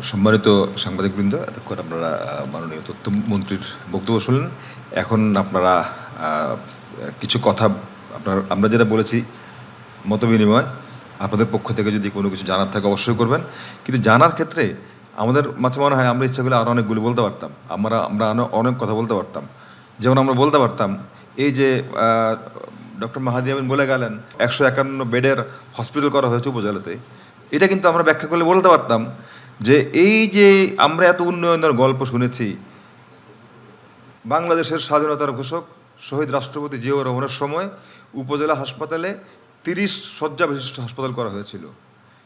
সম্মানিত সাংবাদিকবৃন্দ, এতক্ষণ আপনারা মাননীয় তথ্যমন্ত্রীর বক্তব্য শুনলেন। এখন আপনারা কিছু কথা আমরা যেটা বলেছি মতবিনিময়, আপনাদের পক্ষ থেকে যদি কোনো কিছু জানার থাকে অবশ্যই করবেন। কিন্তু জানার ক্ষেত্রে আমাদের মাঝে মনে হয় আমরা ইচ্ছা করলে আরও অনেকগুলো বলতে পারতাম, আমরা অনেক কথা বলতে পারতাম। যেমন আমরা বলতে পারতাম এই যে ডক্টর মাহাদি আমিন বলে গেলেন 151 বেডের হসপিটাল করা হয়েছে উপজেলাতে, এটা কিন্তু আমরা ব্যাখ্যা করলে বলতে পারতাম যে এই যে আমরা এত উন্নয়নের গল্প শুনেছি, বাংলাদেশের স্বাধীনতার ঘোষক শহীদ রাষ্ট্রপতি জিয়াউর রহমানের সময় উপজেলা হাসপাতালে 30 শয্যা বিশিষ্ট হাসপাতাল করা হয়েছিল,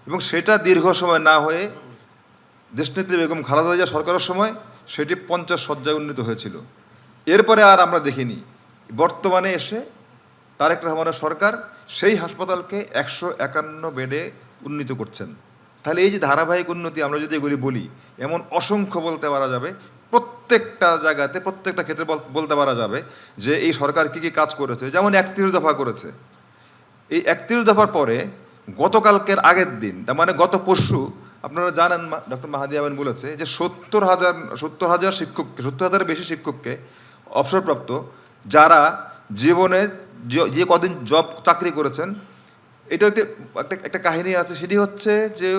এবং সেটা দীর্ঘ সময় না হয়ে দেশনেত্রী বেগম খালেদা জিয়া সরকারের সময় সেটি 50 শয্যায় উন্নীত হয়েছিল। এরপরে আর আমরা দেখিনি। বর্তমানে এসে তারেক রহমানের সরকার সেই হাসপাতালকে 151 বেডে উন্নীত করছেন। তাহলে এই যে ধারাবাহিক উন্নতি আমরা যদি এগুলি বলি, এমন অসংখ্য বলতে পারা যাবে। প্রত্যেকটা জায়গাতে প্রত্যেকটা ক্ষেত্রে বলতে পারা যাবে যে এই সরকার কী কী কাজ করেছে। যেমন 31 দফা করেছে, এই 31 দফার পরে গতকালকের আগের দিন, তার মানে গত পরশু, আপনারা জানেন ডক্টর মাহাদি আমিন বলেছে যে 70,000 বেশি শিক্ষককে অবসরপ্রাপ্ত, যারা জীবনে যে কদিন চাকরি করেছেন। এটা একটা কাহিনী আছে, সেটি হচ্ছে যে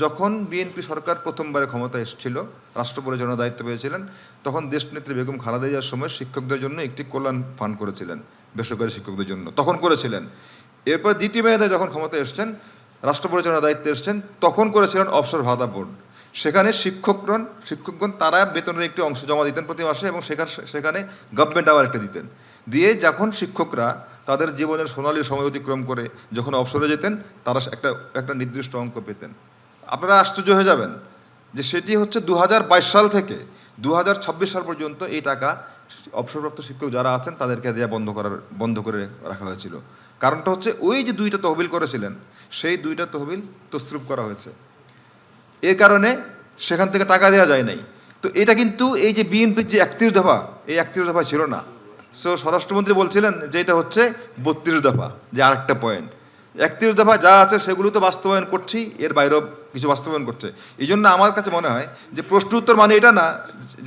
যখন বিএনপি সরকার প্রথমবারে ক্ষমতায় এসেছিল, রাষ্ট্র পরিচালনার দায়িত্ব পেয়েছিলেন, তখন দেশনেত্রী বেগম খালেদা জিয়ার সময় শিক্ষকদের জন্য একটি কল্যাণ ফান্ড করেছিলেন, বেসরকারি শিক্ষকদের জন্য তখন করেছিলেন। এরপর দ্বিতীয় মেয়াদে যখন ক্ষমতায় এসছেন, রাষ্ট্র পরিচালনার দায়িত্বে এসছেন, তখন করেছিলেন অবসর ভাতা বোর্ড। সেখানে শিক্ষকগণ তারা বেতনের একটি অংশ জমা দিতেন প্রতি মাসে, এবং সেখানে গভর্নমেন্ট আবার একটা দিতেন। দিয়ে যখন শিক্ষকরা তাদের জীবনের সোনালী সময় অতিক্রম করে যখন অবসরে যেতেন, তারা একটা নির্দিষ্ট অঙ্ক পেতেন। আপনারা আশ্চর্য হয়ে যাবেন যে সেটি হচ্ছে 2022 সাল থেকে 2026 সাল পর্যন্ত এই টাকা অবসরপ্রাপ্ত শিক্ষক যারা আছেন তাদেরকে দেওয়া বন্ধ করে রাখা হয়েছিল। কারণটা হচ্ছে ওই যে 2টা তহবিল করেছিলেন, সেই 2টা তহবিল তছরূপ করা হয়েছে। এর কারণে সেখান থেকে টাকা দেওয়া যায় নাই। তো এটা কিন্তু এই যে বিএনপির যে 31 দফা, এই 31 দফা ছিল না। সো স্বরাষ্ট্রমন্ত্রী বলছিলেন যে এটা হচ্ছে 32 দফা, যে আরেকটা পয়েন্ট। 31 দফা যা আছে সেগুলো তো বাস্তবায়ন করছি, এর বাইরেও কিছু বাস্তবায়ন করছে। এই জন্য আমার কাছে মনে হয় যে প্রশ্ন উত্তর মানে এটা না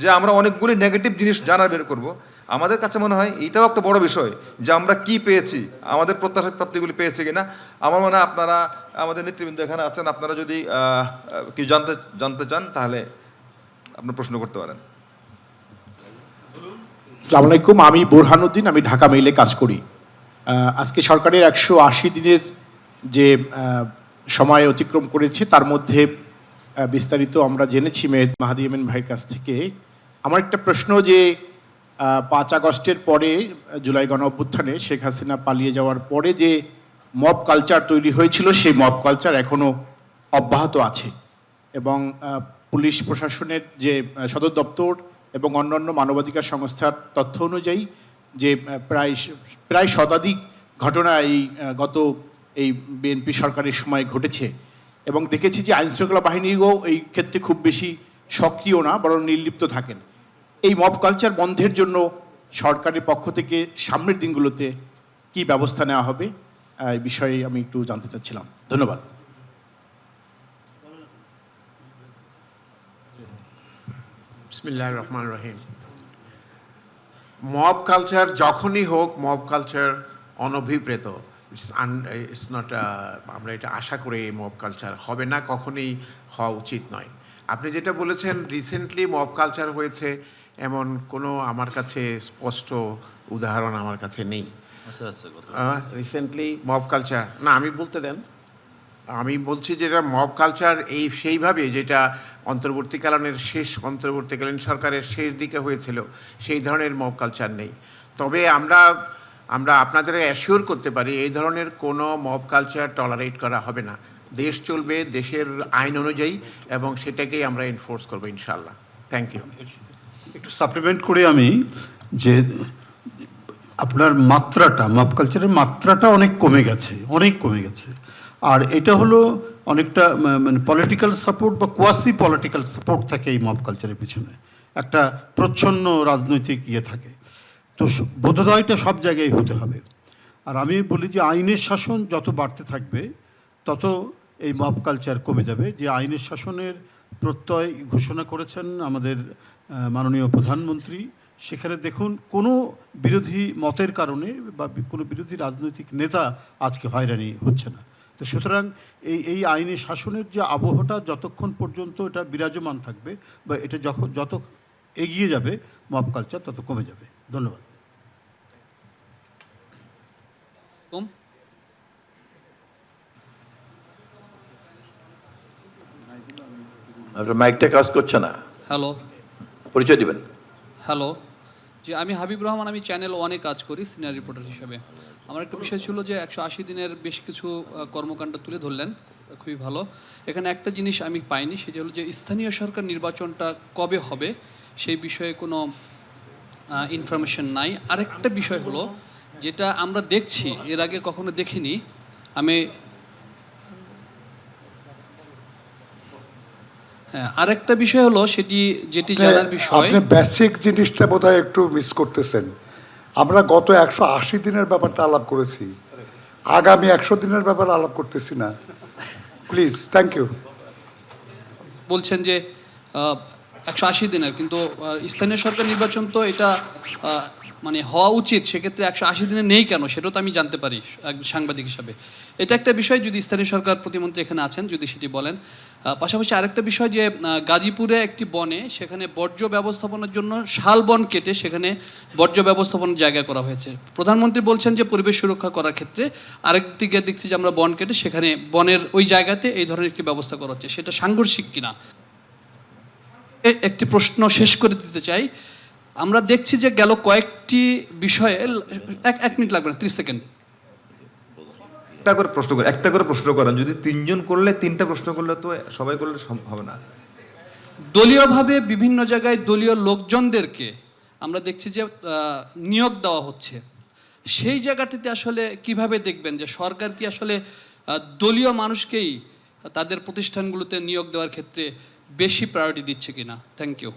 যে আমরা অনেকগুলি নেগেটিভ জিনিস জানার বের করবো। আমাদের কাছে মনে হয় এইটাও একটা বড় বিষয় যে আমরা কি পেয়েছি, আমাদের প্রত্যাশার প্রাপ্তিগুলি পেয়েছি কিনা। আমার মনে হয় আপনারা, আমাদের নেতৃবৃন্দ এখানে আছেন, আপনারা যদি কিছু জানতে চান তাহলে আপনার প্রশ্ন করতে পারেন। আসসালামু আলাইকুম, আমি বোরহানুদ্দিন, আমি ঢাকা মেইলে কাজ করি। আজকে সরকারের 180 দিনের যে সময় অতিক্রম করেছে, তার মধ্যে বিস্তারিত আমরা জেনেছি মাহাদি আমিন ভাইয়ের কাছ থেকে। আমার একটা প্রশ্ন যে 5 আগস্টের পরে, জুলাই গণ অভ্যুত্থানে শেখ হাসিনা পালিয়ে যাওয়ার পরে যে মব কালচার তৈরি হয়েছিল, সেই মব কালচার এখনও অব্যাহত আছে, এবং পুলিশ প্রশাসনের যে সদর দপ্তর এবং অন্যান্য মানবাধিকার সংস্থার তথ্য অনুযায়ী যে প্রায় শতাধিক ঘটনা এই বিএনপি সরকারের সময় ঘটেছে, এবং দেখেছি যে আইনশৃঙ্খলা বাহিনীও এই ক্ষেত্রে খুব বেশি সক্রিয় না, বরং নির্লিপ্ত থাকেন। এই মব কালচার বন্ধের জন্য সরকারের পক্ষ থেকে সামনের দিনগুলোতে কি ব্যবস্থা নেওয়া হবে, এই বিষয়ে আমি একটু জানতে চাচ্ছিলাম। ধন্যবাদ। বিসমিল্লাহির রহমানির রহিম। মব কালচার যখনই হোক, মব কালচার অনভিপ্রেত, ইটস নট, আমরা এটা আশা করি মব কালচার হবে না, কখনোই হওয়া উচিত নয়। আপনি যেটা বলেছেন রিসেন্টলি মব কালচার হয়েছে, এমন কোনো আমার কাছে স্পষ্ট উদাহরণ আমার কাছে নেই। রিসেন্টলি মব কালচার না, আমি বলতে দেন। আমি বলছি যেটা মব কালচার সেইভাবে যেটা অন্তর্বর্তীকালীন সরকারের শেষ দিকে হয়েছিল, সেই ধরনের মব কালচার নেই। তবে আমরা আপনাদের অ্যাসিওর করতে পারি এই ধরনের কোনো মব কালচার টলারেট করা হবে না। দেশ চলবে দেশের আইন অনুযায়ী, এবং সেটাকেই আমরা এনফোর্স করবো ইনশাআল্লাহ। Thank you. একটু সাপ্লিমেন্ট করে আমি, যে আপনার মাত্রাটা, মব কালচারের মাত্রাটা অনেক কমে গেছে। আর এটা হলো অনেকটা মানে পলিটিক্যাল সাপোর্ট বা কোয়াসি পলিটিক্যাল সাপোর্ট থাকে এই মব কালচারের পিছনে, একটা প্রচ্ছন্ন রাজনৈতিক থাকে। তো বোধোদয়টা সব জায়গায় হতে হবে। আর আমি বলি যে আইনের শাসন যত বাড়তে থাকবে, তত এই মব কালচার কমে যাবে। যে আইনের শাসনের প্রত্যয় ঘোষণা করেছেন আমাদের মাননীয় প্রধানমন্ত্রী, সেখানে দেখুন কোনো বিরোধী মতের কারণে বা কোনো বিরোধী রাজনৈতিক নেতা আজকে হয়রানি হচ্ছে না। তো সুতরাং এই আইনি শাসনের যে আবহটা যতক্ষণ পর্যন্ত এটা বিরাজমান থাকবে বা এটা যত এগিয়ে যাবে মব কালচার তত কমে যাবে। ধন্যবাদ। আপনার মাইকটা কাজ করছে না, হ্যালো পরিচয় দিবেন। হ্যালো জি, আমি হাবিব রহমান, আমি চ্যানেল ওয়ানে কাজ করি সিনিয়র রিপোর্টার হিসেবে। আমার একটা বিষয় ছিল যে 180 দিনের বেশ কিছু কর্মকাণ্ড তুলে ধরলেন, খুবই ভালো। এখানে একটা জিনিস আমি পাইনি, সেটা হলো যে স্থানীয় সরকার নির্বাচনটা কবে হবে সেই বিষয়ে কোনো ইনফরমেশন নাই। আরেকটা বিষয় হলো যেটা আমরা দেখছি, এর আগে কখনো দেখিনি, হ্যাঁ, আরেকটা বিষয় হলো যেটি জানার বিষয়, আপনি বেসিক জিনিসটা বোধহয় একটু মিস করতেছেন। আমরা গত 180 দিনের ব্যাপারটা আলাপ করেছি, আগামী 100 দিনের ব্যাপারে আলাপ করতেছি না। Please, thank you. বলছেন যে 180 দিনের, কিন্তু স্থানীয় সরকার নির্বাচন তো এটা মানে হওয়া উচিত, সেক্ষেত্রে 180 দিনে নেই কেন সেটাও তো আমি জানতে পারি এক সাংবাদিক হিসাবে। এটা একটা বিষয়, যদি স্থানীয় সরকার প্রতিমন্ত্রী এখানে আছেন যদি সেটি বলেন। পাশাপাশি আরেকটা বিষয় যে গাজীপুরে একটি বনে সেখানে বর্জ্য ব্যবস্থাপনার জন্য শাল বন কেটে সেখানে বর্জ্য ব্যবস্থাপনার জায়গা করা হয়েছে। প্রধানমন্ত্রী বলছেন যে পরিবেশ সুরক্ষা করার ক্ষেত্রে, আরেক দিকে দেখছি যে আমরা বন কেটে সেখানে বনের ওই জায়গাতে এই ধরনের একটি ব্যবস্থা করা হচ্ছে, সেটা সাংঘর্ষিক কিনা। একটি প্রশ্ন শেষ করে দিতে চাই, আমরা দেখছি যে গেল কয়েকটি বিষয়ে এক মিনিট লাগবে না, 30 সেকেন্ড। একটা করে প্রশ্ন করেন, যদি 3 জন করলে 3টা প্রশ্ন করলে তো সবাই করলে হবে না। দলীয়ভাবে বিভিন্ন জায়গায় দলীয় লোকজনদেরকে আমরা দেখছি যে নিয়োগ দেওয়া হচ্ছে, সেই জায়গাটিতে আসলে কিভাবে দেখবেন যে সরকার কি আসলে দলীয় মানুষকেই তাদের প্রতিষ্ঠানগুলোতে নিয়োগ দেওয়ার ক্ষেত্রে বেশি প্রায়োরিটি দিচ্ছে কিনা? Thank you.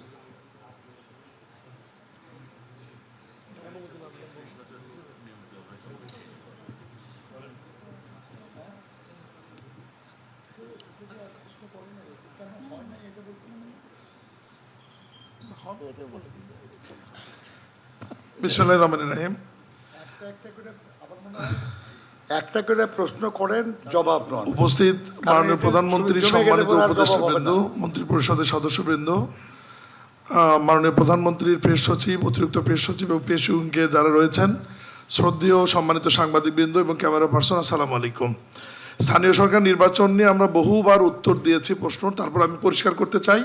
বিসমিল্লাহির রহমানির রহিম। একটা করে প্রশ্ন করেন, জবাব নন। উপস্থিত মাননীয় প্রধানমন্ত্রী, জমে গেলে সম্মানিত বোধহয় আর উপদেষ্টাবৃন্দ, জবাব হবে না। মন্ত্রী পরিষদের সদস্যবৃন্দ, মাননীয় প্রধানমন্ত্রীর প্রেস সচিব, অতিরিক্ত প্রেস সচিব এবং প্রেস উইংকে যারা রয়েছেন, শ্রদ্ধেয় সম্মানিত সাংবাদিকবৃন্দ এবং ক্যামেরা পার্সন, আসসালামু আলাইকুম। স্থানীয় সরকার নির্বাচন নিয়ে আমরা বহুবার উত্তর দিয়েছি প্রশ্ন, তারপর আমি পরিষ্কার করতে চাই।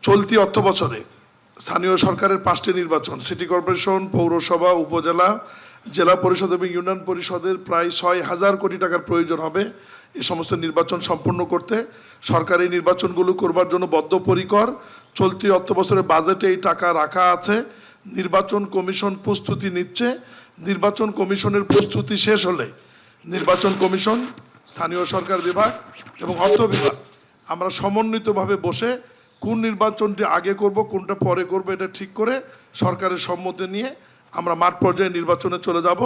চলতি অর্থ বছরে স্থানীয় সরকারের 5টি নির্বাচন, সিটি কর্পোরেশন, পৌরসভা, উপজেলা, জেলা পরিষদ এবং ইউনিয়ন পরিষদের প্রায় 6,000 কোটি টাকার প্রয়োজন হবে এই সমস্ত নির্বাচন সম্পন্ন করতে। সরকার এই নির্বাচনগুলো করবার জন্য বদ্ধপরিকর। চলতি অর্থ বছরের বাজেটে এই টাকা রাখা আছে। নির্বাচন কমিশন প্রস্তুতি নিচ্ছে। নির্বাচন কমিশনের প্রস্তুতি শেষ হলে নির্বাচন কমিশন, স্থানীয় সরকার বিভাগ এবং অর্থ বিভাগ আমরা সমন্বিতভাবে বসে কোন নির্বাচনটি আগে করব, কোনটা পরে করব, এটা ঠিক করে সরকারের সম্মতি নিয়ে আমরা মাঠ পর্যায়ে নির্বাচনে চলে যাব।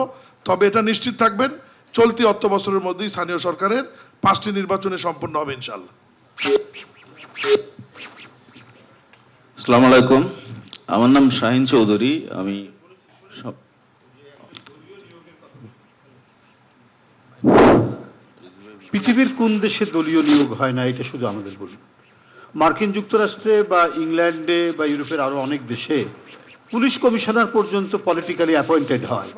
তবে এটা নিশ্চিত থাকবেন, চলতি অর্থ বছরের মধ্যেই স্থানীয় সরকারের 5টি নির্বাচনে সম্পন্ন হবে ইনশাল্লাহ। আসসালামু আলাইকুম, আমার নাম শাহিন চৌধুরী। আমি পৃথিবীর কোন দেশে দলীয় নিয়োগ হয় না এটা শুধু আমাদের বলি। মার্কিন যুক্তরাষ্ট্রে বা ইংল্যান্ডে বা ইউরোপের আরও অনেক দেশে পুলিশ কমিশনার পর্যন্ত পলিটিক্যালি অ্যাপয়েন্টেড হয়,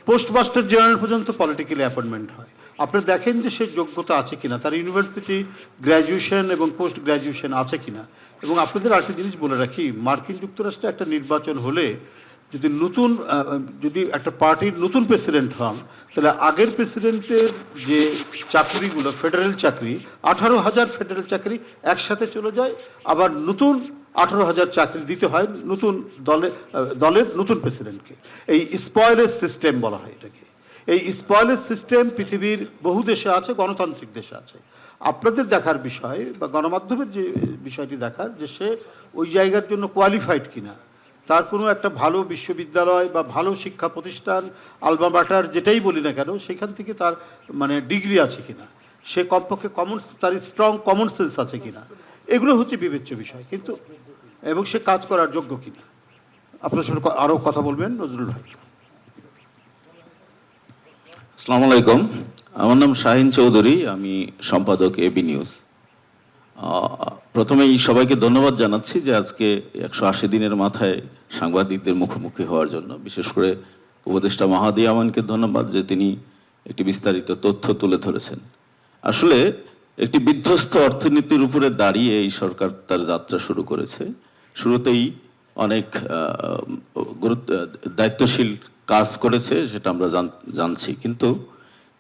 পোস্টমাস্টার জেনারেল পর্যন্ত পলিটিক্যালি অ্যাপয়েন্টমেন্ট হয়। আপনি দেখেন যে সে যোগ্যতা আছে কিনা, তার ইউনিভার্সিটি গ্র্যাজুয়েশন এবং পোস্ট গ্র্যাজুয়েশন আছে কিনা। এবং আপনাদের আরেকটা জিনিস বলে রাখি, মার্কিন যুক্তরাষ্ট্রে একটা নির্বাচন হলে যদি একটা পার্টির নতুন প্রেসিডেন্ট হন, তাহলে আগের প্রেসিডেন্টের যে চাকরিগুলো ফেডারেল চাকরি, 18,000 ফেডারেল চাকরি একসাথে চলে যায়, আবার নতুন 18,000 চাকরি দিতে হয় নতুন দলের নতুন প্রেসিডেন্টকে। এই স্পয়েলেজ সিস্টেম বলা হয় এটাকে। এই স্পয়েলেজ সিস্টেম পৃথিবীর বহু দেশে আছে, গণতান্ত্রিক দেশে আছে। আপনাদের দেখার বিষয় বা গণমাধ্যমের যে বিষয়টি দেখার, যে সে ওই জায়গার জন্য কোয়ালিফাইড কিনা, তার কোনো একটা ভালো বিশ্ববিদ্যালয় বা ভালো শিক্ষা প্রতিষ্ঠান, আলমা মাটার যেটাই বলি না কেন, সেখান থেকে তার মানে ডিগ্রি আছে কিনা, সে কমপক্ষে তার স্ট্রং কমন সেন্স আছে কিনা, এগুলো হচ্ছে বিবেচ্য বিষয়, কিন্তু এবং সে কাজ করার যোগ্য কিনা। আপনার সাথে আরও কথা বলবেন নজরুল ভাই। আসসালামু আলাইকুম, আমার নাম শাহিন চৌধুরী, আমি সম্পাদক এবি নিউজ। প্রথমেই সবাইকে ধন্যবাদ জানাচ্ছি যে আজকে 180 দিনের মাথায় সাংবাদিকদের মুখোমুখি হওয়ার জন্য। বিশেষ করে উপদেষ্টা মাহাদি আমানকে ধন্যবাদ যে তিনি একটি বিস্তারিত তথ্য তুলে ধরেছেন। আসলে একটি বিধ্বস্ত অর্থনীতির উপরে দাঁড়িয়ে এই সরকার তার যাত্রা শুরু করেছে। শুরুতেই অনেক দায়িত্বশীল কাজ করেছে, সেটা আমরা জানছি, কিন্তু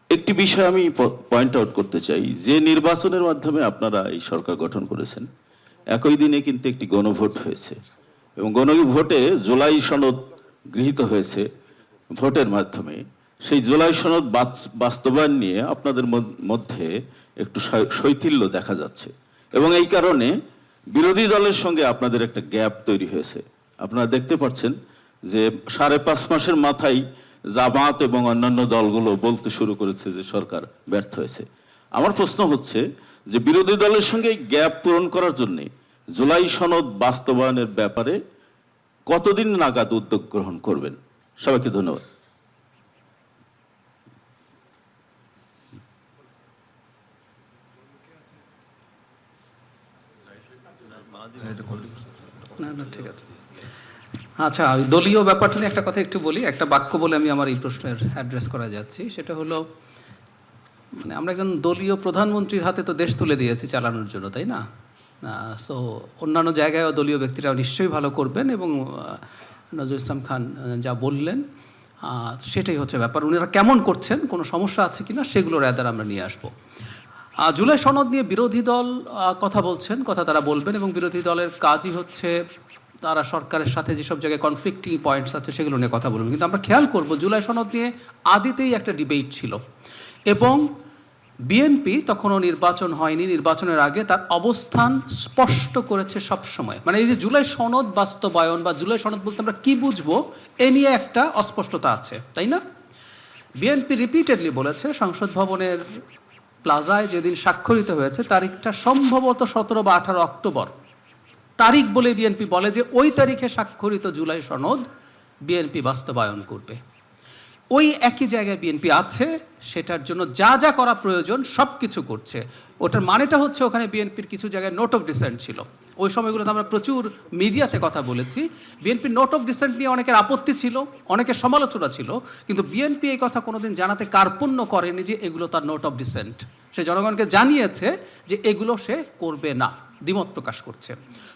একটি বিষয় আমি পয়েন্ট আউট করতে চাই যে নির্বাচনের মাধ্যমে আপনারা এই সরকার গঠন করেছেন, একই দিনে কিন্তু একটি গণভোট হয়েছে এবং গণভোটে জুলাই সনদ গৃহীত হয়েছে ভোটের মাধ্যমে। সেই জুলাই সনদ বাস্তবায়ন নিয়ে আপনাদের মধ্যে একটু শৈথিল্য দেখা যাচ্ছে এবং এই কারণে বিরোধী দলের সঙ্গে আপনাদের একটা গ্যাপ তৈরি হয়েছে। আপনারা দেখতে পাচ্ছেন যে 5.5 মাসের মাথায় জামাত এবং অন্যান্য দলগুলো বলতে শুরু করেছে যে সরকার ব্যর্থ হয়েছে। আমার প্রশ্ন হচ্ছে যে বিরোধী দলের সঙ্গে এই গ্যাপ পূরণ করার জন্য জুলাই সনদ বাস্তবায়নের ব্যাপারে কতদিন নাগাদ উদ্যোগ গ্রহণ করবেন? সবাইকে ধন্যবাদ। না ঠিক আছে। আচ্ছা, দলীয় ব্যাপারটা নিয়ে একটা কথা একটু বলি, একটা বাক্য বলে আমি আমার এই প্রশ্নের অ্যাড্রেস করা যাচ্ছি। সেটা হলো, মানে আমরা একজন দলীয় প্রধানমন্ত্রীর হাতে তো দেশ তুলে দিয়েছি চালানোর জন্য, তাই না? সো অন্যান্য জায়গায়ও দলীয় ব্যক্তিরাও নিশ্চয়ই ভালো করবেন এবং নজরুল ইসলাম খান যা বললেন সেটাই হচ্ছে ব্যাপার। উনারা কেমন করছেন, কোনো সমস্যা আছে কিনা, সেগুলো রাদার আমরা নিয়ে আসবো। জুলাই সনদ নিয়ে বিরোধী দল কথা বলছেন, কথা তারা বলবেন, এবং বিরোধী দলের কাজই হচ্ছে তারা সরকারের সাথে যেসব জায়গায় কনফ্লিক্টিং পয়েন্টস আছে সেগুলো নিয়ে কথা বলবেন। কিন্তু আমরা খেয়াল করব জুলাই সনদ নিয়ে আদিতেই একটা ডিবেট ছিল এবং বিএনপি তখনও নির্বাচন হয়নি, নির্বাচনের আগে তার অবস্থান স্পষ্ট করেছে সব সময়। মানে এই যে জুলাই সনদ বাস্তবায়ন বা জুলাই সনদ বলতে আমরা কি বুঝবো এ নিয়ে একটা অস্পষ্টতা আছে, তাই না? বিএনপি রিপিটেডলি বলেছে সংসদ ভবনের প্লাজায় যেদিন স্বাক্ষরিত হয়েছে তারিখটা সম্ভবত 17 বা 18 অক্টোবর তারিখ বলে বিএনপি বলে যে ওই তারিখে স্বাক্ষরিত জুলাই সনদ বিএনপি বাস্তবায়ন করবে। ওই একই জায়গায় বিএনপি আছে, সেটার জন্য যা যা করা প্রয়োজন সব কিছু করছে। ওটার মানেটা হচ্ছে ওখানে বিএনপির কিছু জায়গায় নোট অফ ডিসেন্ট ছিল। ওই সময়গুলোতে আমরা প্রচুর মিডিয়াতে কথা বলেছি। বিএনপির নোট অফ ডিসেন্ট নিয়ে অনেকের আপত্তি ছিল, অনেকের সমালোচনা ছিল, কিন্তু বিএনপি এই কথা কোনোদিন জানাতে কার্পণ্য করেনি যে এগুলো তার নোট অফ ডিসেন্ট। সে জনগণকে জানিয়েছে যে এগুলো সে করবে না, দ্বিমত প্রকাশ করছে।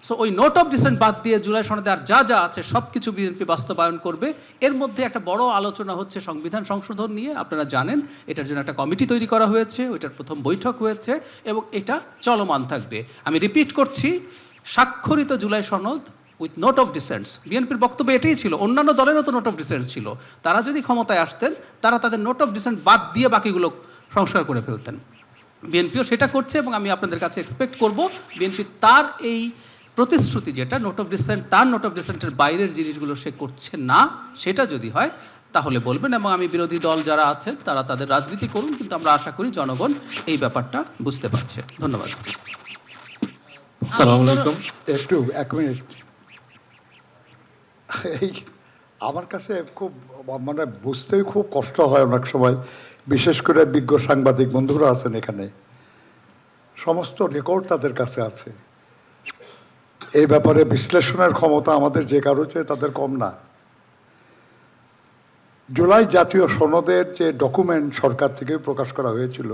সো ওই নোট অফ ডিসেন্ট বাদ দিয়ে জুলাই সনদে আর যা যা আছে সব কিছু বিএনপি বাস্তবায়ন করবে। এর মধ্যে একটা বড় আলোচনা হচ্ছে সংবিধান সংশোধন নিয়ে। আপনারা জানেন এটার জন্য একটা কমিটি তৈরি করা হয়েছে, ওইটার প্রথম বৈঠক হয়েছে এবং এটা চলমান থাকবে। আমি রিপিট করছি, স্বাক্ষরিত জুলাই সনদ উইথ নোট অফ ডিসেন্টস। বিএনপির বক্তব্য এটাই ছিল, অন্যান্য দলেরও তো নোট অফ ডিসেন্ট ছিল, তারা যদি ক্ষমতায় আসতেন তারা তাদের নোট অফ ডিসেন্ট বাদ দিয়ে বাকিগুলো সংস্কার করে ফেলতেন। বিএনপিও সেটা করছে এবং আমি আপনাদের কাছে এক্সপেক্ট করব বিএনপি তার এই প্রতিশ্রুতি যেটা নোট অফ ডিসেন্ট, তার নোট অফ ডিসেন্টের বাইরের জিনিসগুলো সে করছে না, সেটা যদি হয় তাহলে বলবেন। এবং আমি বিরোধী দল যারা আছেন তারা তাদের রাজনীতি করুন, কিন্তু আমরা আশা করি জনগণ এই ব্যাপারটা বুঝতে পারছে। ধন্যবাদ। আসসালামু আলাইকুম। একটু 1 মিনিট। এই আমার কাছে খুব মানে বুঝতেই খুব কষ্ট হয় অনেক সময়, বিশেষ করে বিজ্ঞ সাংবাদিক বন্ধুরা আছেন এখানে, সমস্ত রেকর্ড তাদের কাছে আছে। এই ব্যাপারে বিশ্লেষণের ক্ষমতা আমাদের যে কারো চেয়ে তাদের কম না। জুলাই জাতীয় সনদের যে ডকুমেন্ট সরকার থেকে প্রকাশ করা হয়েছিল,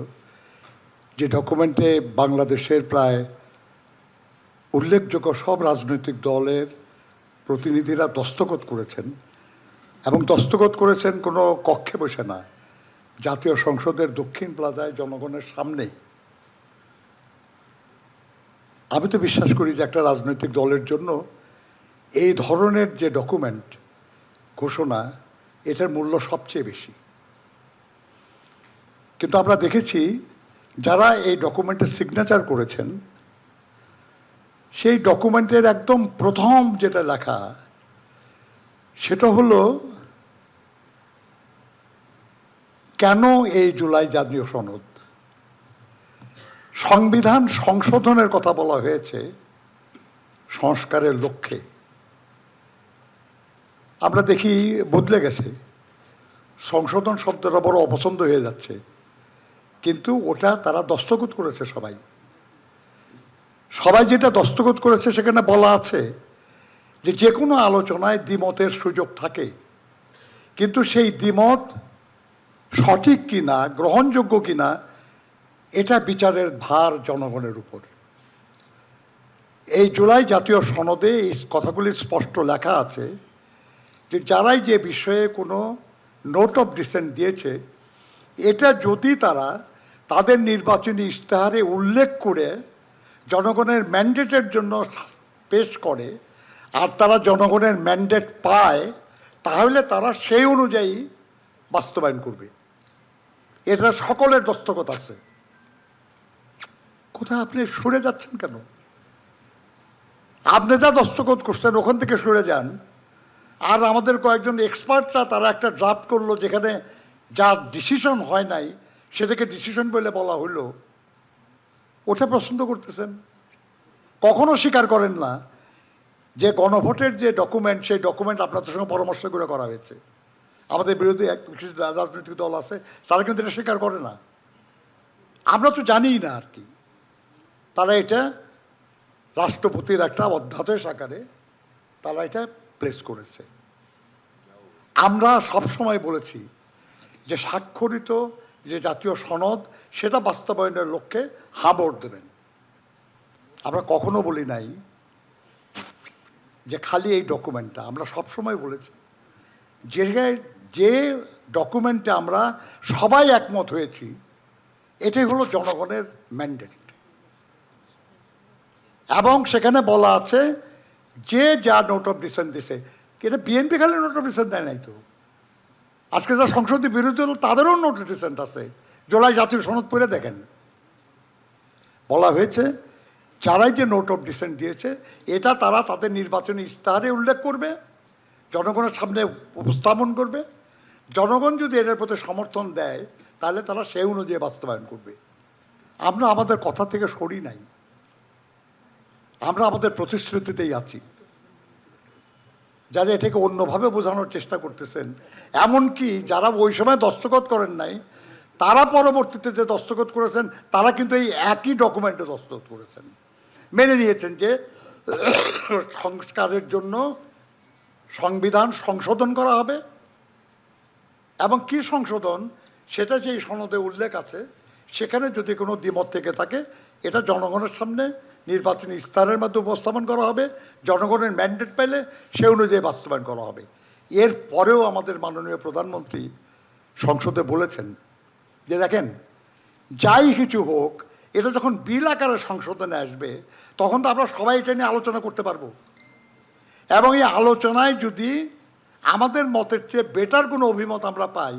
যে ডকুমেন্টে বাংলাদেশের প্রায় উল্লেখযোগ্য সব রাজনৈতিক দলের প্রতিনিধিরা দস্তখত করেছেন এবং দস্তখত করেছেন কোনো কক্ষে বসে না, জাতীয় সংসদের দক্ষিণ প্লাজায় জনগণের সামনে। আমি তো বিশ্বাস করি যে একটা রাজনৈতিক দলের জন্য এই ধরনের যে ডকুমেন্ট ঘোষণা, এটার মূল্য সবচেয়ে বেশি। কিন্তু আমরা দেখেছি যারা এই ডকুমেন্টে সিগনেচার করেছেন, সেই ডকুমেন্টের একদম প্রথম যেটা লেখা সেটা হলো কেন এই জুলাই জাতীয় সনদ। সংবিধান সংশোধনের কথা বলা হয়েছে সংস্কারের লক্ষ্যে। আমরা দেখি বদলে গেছে, সংশোধন শব্দটা বড় অপছন্দ হয়ে যাচ্ছে, কিন্তু ওটা তারা দস্তখত করেছে সবাই। সবাই যেটা দস্তখত করেছে সেখানে বলা আছে যে যে কোনো আলোচনায় দ্বিমতের সুযোগ থাকে, কিন্তু সেই দ্বিমত সঠিক কিনা, গ্রহণযোগ্য কিনা, এটা বিচারের ভার জনগণের উপর। এই জুলাই জাতীয় সনদে এই কথাগুলি স্পষ্ট লেখা আছে যে যারাই যে বিষয়ে কোনো নোট অফ ডিসেন্ট দিয়েছে, এটা যদি তারা তাদের নির্বাচনী ইশতেহারে উল্লেখ করে জনগণের ম্যান্ডেটের জন্য পেশ করে, আর তারা জনগণের ম্যান্ডেট পায়, তাহলে তারা সেই অনুযায়ী বাস্তবায়ন করবে। এটা সকলের দস্তখত আছে। কোথায় আপনি সরে যাচ্ছেন কেন? আপনি যা দস্তখত করছেন ওখান থেকে সরে যান। আর আমাদের কয়েকজন এক্সপার্টরা তারা একটা ড্রাফট করলো যেখানে যা ডিসিশন হয় নাই সেটাকে ডিসিশন বলে বলা হলো, ওটা পছন্দ করতেছেন। কখনো স্বীকার করেন না যে গণভোটের যে ডকুমেন্ট, সেই ডকুমেন্ট আপনাদের সঙ্গে পরামর্শ করে করা হয়েছে। আমাদের বিরোধী এক কিছু রাজনৈতিক দল আছে, তারা কিন্তু এটা স্বীকার করে না। আমরা তো জানিই না আর কি। তারা এটা রাষ্ট্রপতির একটা অধ্যাদেশ আকারে তারা এটা প্লেস করেছে। আমরা সবসময় বলেছি যে স্বাক্ষরিত যে জাতীয় সনদ, সেটা বাস্তবায়নের লক্ষ্যে হাবড় দেবেন। আমরা কখনো বলি নাই যে খালি এই ডকুমেন্টটা। আমরা সবসময় বলেছি যে ডকুমেন্টে আমরা সবাই একমত হয়েছি, এটাই হলো জনগণের ম্যান্ডেট। এবং সেখানে বলা আছে যে যা নোট অফ ডিসেন্ট দিছে, এটা বিএনপি খালি নোট অফ ডিসেন্ট দেয় নাই তো, আজকে যা সংসদে বিরোধী দল তাদেরও নোট অফ ডিসেন্ট আছে। জুলাই জাতীয় সনদ পড়ে দেখেন, বলা হয়েছে যারাই যে নোট অফ ডিসেন্ট দিয়েছে এটা তারা তাদের নির্বাচনী ইশতেহারে উল্লেখ করবে, জনগণের সামনে উপস্থাপন করবে। জনগণ যদি এটার প্রতি সমর্থন দেয় তাহলে তারা সেই অনুযায়ী বাস্তবায়ন করবে। আমরা আমাদের কথা থেকে সরি নাই, আমরা আমাদের প্রতিশ্রুতিতেই আছি। যারা এটাকে অন্যভাবে বোঝানোর চেষ্টা করতেছেন, এমনকি যারা ওই সময় দস্তখত করেন নাই, তারা পরবর্তীতে যে দস্তখত করেছেন তারা কিন্তু এই একই ডকুমেন্টে দস্তখত করেছেন, মেনে নিয়েছেন যে সংস্কারের জন্য সংবিধান সংশোধন করা হবে। এবং কি সংশোধন, সেটা যে সনদে উল্লেখ আছে, সেখানে যদি কোনো দ্বিমত থেকে থাকে এটা জনগণের সামনে নির্বাচনী ইশতেহারের মাধ্যমে উপস্থাপন করা হবে। জনগণের ম্যান্ডেট পেলে সে অনুযায়ী বাস্তবায়ন করা হবে। এর পরেও আমাদের মাননীয় প্রধানমন্ত্রী সংসদে বলেছেন যে দেখেন, যাই কিছু হোক, এটা যখন বিল আকারে সংশোধনে আসবে তখন তো আমরা সবাই এটা নিয়ে আলোচনা করতে পারবো। এবং এই আলোচনায় যদি আমাদের মতের চেয়ে বেটার কোনো অভিমত আমরা পাই,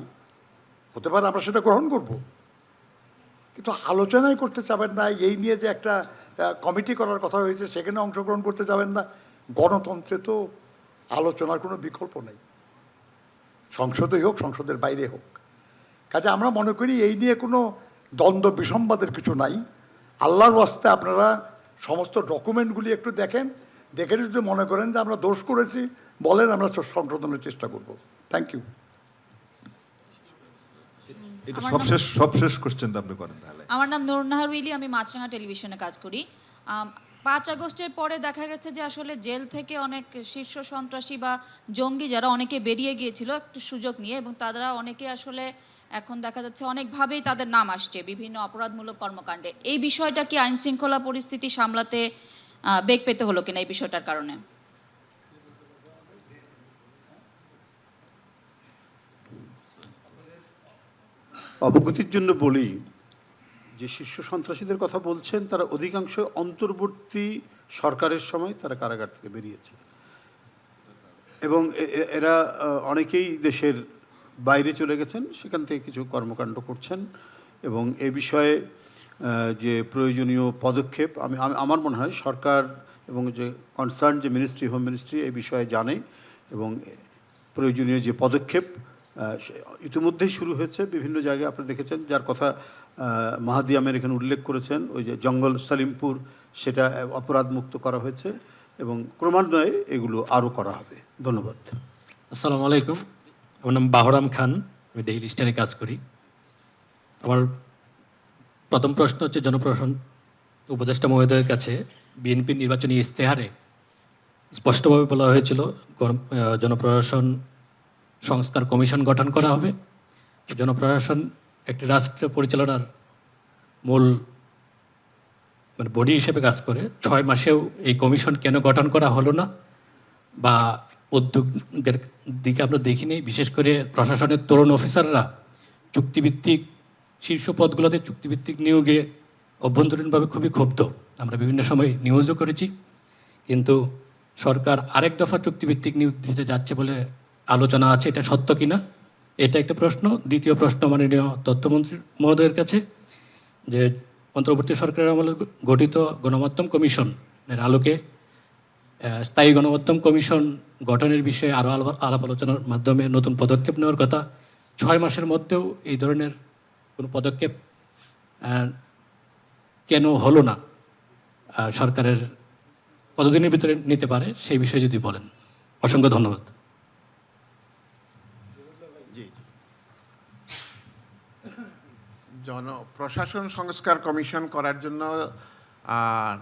হতে পারে আমরা সেটা গ্রহণ করব। কিন্তু আলোচনাই করতে চাবেন না, এই নিয়ে যে একটা কমিটি করার কথা হয়েছে সেখানে অংশগ্রহণ করতে যাবেন না। গণতন্ত্রে তো আলোচনার কোনো বিকল্প নেই, সংসদেই হোক সংসদের বাইরে হোক। কাজে আমরা মনে করি এই নিয়ে কোনো দ্বন্দ্ব বিসম্বাদের কিছু নাই। আল্লাহর ওয়াস্তে আপনারা সমস্ত ডকুমেন্টগুলি একটু দেখেন, দেখে যদি মনে করেন যে আমরা দোষ করেছি বলেন, আমরা সংশোধনের চেষ্টা করব। Thank you. এটা সবশেষ কোশ্চেনটা আপনি করেন তাহলে। আমার নাম নুরনাহার উইলি, আমি মাছরাঙা টেলিভিশনে কাজ করি। 5 আগস্টের পরে দেখা গেছে যে আসলে জেল থেকে অনেক শীর্ষ সন্ত্রাসী বা জঙ্গি যারা অনেকে বেরিয়ে গিয়েছিল একটু সুযোগ নিয়ে, এবং তারা অনেকে আসলে এখন দেখা যাচ্ছে অনেকভাবেই তাদের নাম আসছে বিভিন্ন অপরাধমূলক কর্মকাণ্ডে। এই বিষয়টা কি আইন শৃঙ্খলা পরিস্থিতি সামলাতে বেগ পেতে হলো কিনা এই বিষয়টার কারণে? অবগতির জন্য বলি যে শীর্ষ সন্ত্রাসীদের কথা বলছেন, তারা অধিকাংশ অন্তর্বর্তী সরকারের সময় তারা কারাগার থেকে বেরিয়েছে, এবং এরা অনেকেই দেশের বাইরে চলে গেছেন, সেখান থেকে কিছু কর্মকাণ্ড করছেন। এবং এ বিষয়ে যে প্রয়োজনীয় পদক্ষেপ আমার মনে হয় সরকার এবং যে কনসার্ন যে মিনিস্ট্রি, হোম মিনিস্ট্রি এই বিষয়ে জানে, এবং প্রয়োজনীয় যে পদক্ষেপ ইতিমধ্যেই শুরু হয়েছে বিভিন্ন জায়গায়। আপনারা দেখেছেন, যার কথা মাহাদি আমের এখানে উল্লেখ করেছেন, ওই যে জঙ্গল সালিমপুর সেটা অপরাধমুক্ত করা হয়েছে এবং ক্রমান্বয়ে এগুলো আরও করা হবে। ধন্যবাদ। আসসালামু আলাইকুম, আমার নাম বাহরাম খান, আমি ডেইলি স্টারে কাজ করি। আমার প্রথম প্রশ্ন হচ্ছে জনপ্রশাসন উপদেষ্টা মহোদয়ের কাছে বিএনপির নির্বাচনী ইস্তেহারে স্পষ্টভাবে বলা হয়েছিল জনপ্রশাসন সংস্কার কমিশন গঠন করা হবে। জনপ্রশাসন একটি রাষ্ট্র পরিচালনার মূল বডি হিসেবে কাজ করে। 6 মাসেও এই কমিশন কেন গঠন করা হলো না বা উদ্যোগের দিকে আমরা দেখিনি। বিশেষ করে প্রশাসনের তরুণ অফিসাররা চুক্তিভিত্তিক শীর্ষ পদগুলোতে চুক্তিভিত্তিক নিয়োগে অভ্যন্তরীণভাবে খুবই ক্ষুব্ধ। আমরা বিভিন্ন সময় নিউজও করেছি, কিন্তু সরকার আরেক দফা চুক্তিভিত্তিক নিয়োগ দিতে যাচ্ছে বলে আলোচনা আছে। এটা সত্য কিনা, এটা একটা প্রশ্ন। দ্বিতীয় প্রশ্ন মাননীয় তথ্যমন্ত্রী মহোদয়ের কাছে, যে অন্তর্বর্তী সরকারের আমলে গঠিত গণমাধ্যম কমিশনের আলোকে স্থায়ী গণমাধ্যম কমিশন গঠনের বিষয়ে আরও আলাপ আলোচনার মাধ্যমে নতুন পদক্ষেপ নেওয়ার কথা। 6 মাসের মধ্যেও এই ধরনের কোনো পদক্ষেপ কেন হলো না, সরকারের কতদিনের ভিতরে নিতে পারে সেই বিষয়ে যদি বলেন। অসংখ্য ধন্যবাদ। প্রশাসন সংস্কার কমিশন করার জন্য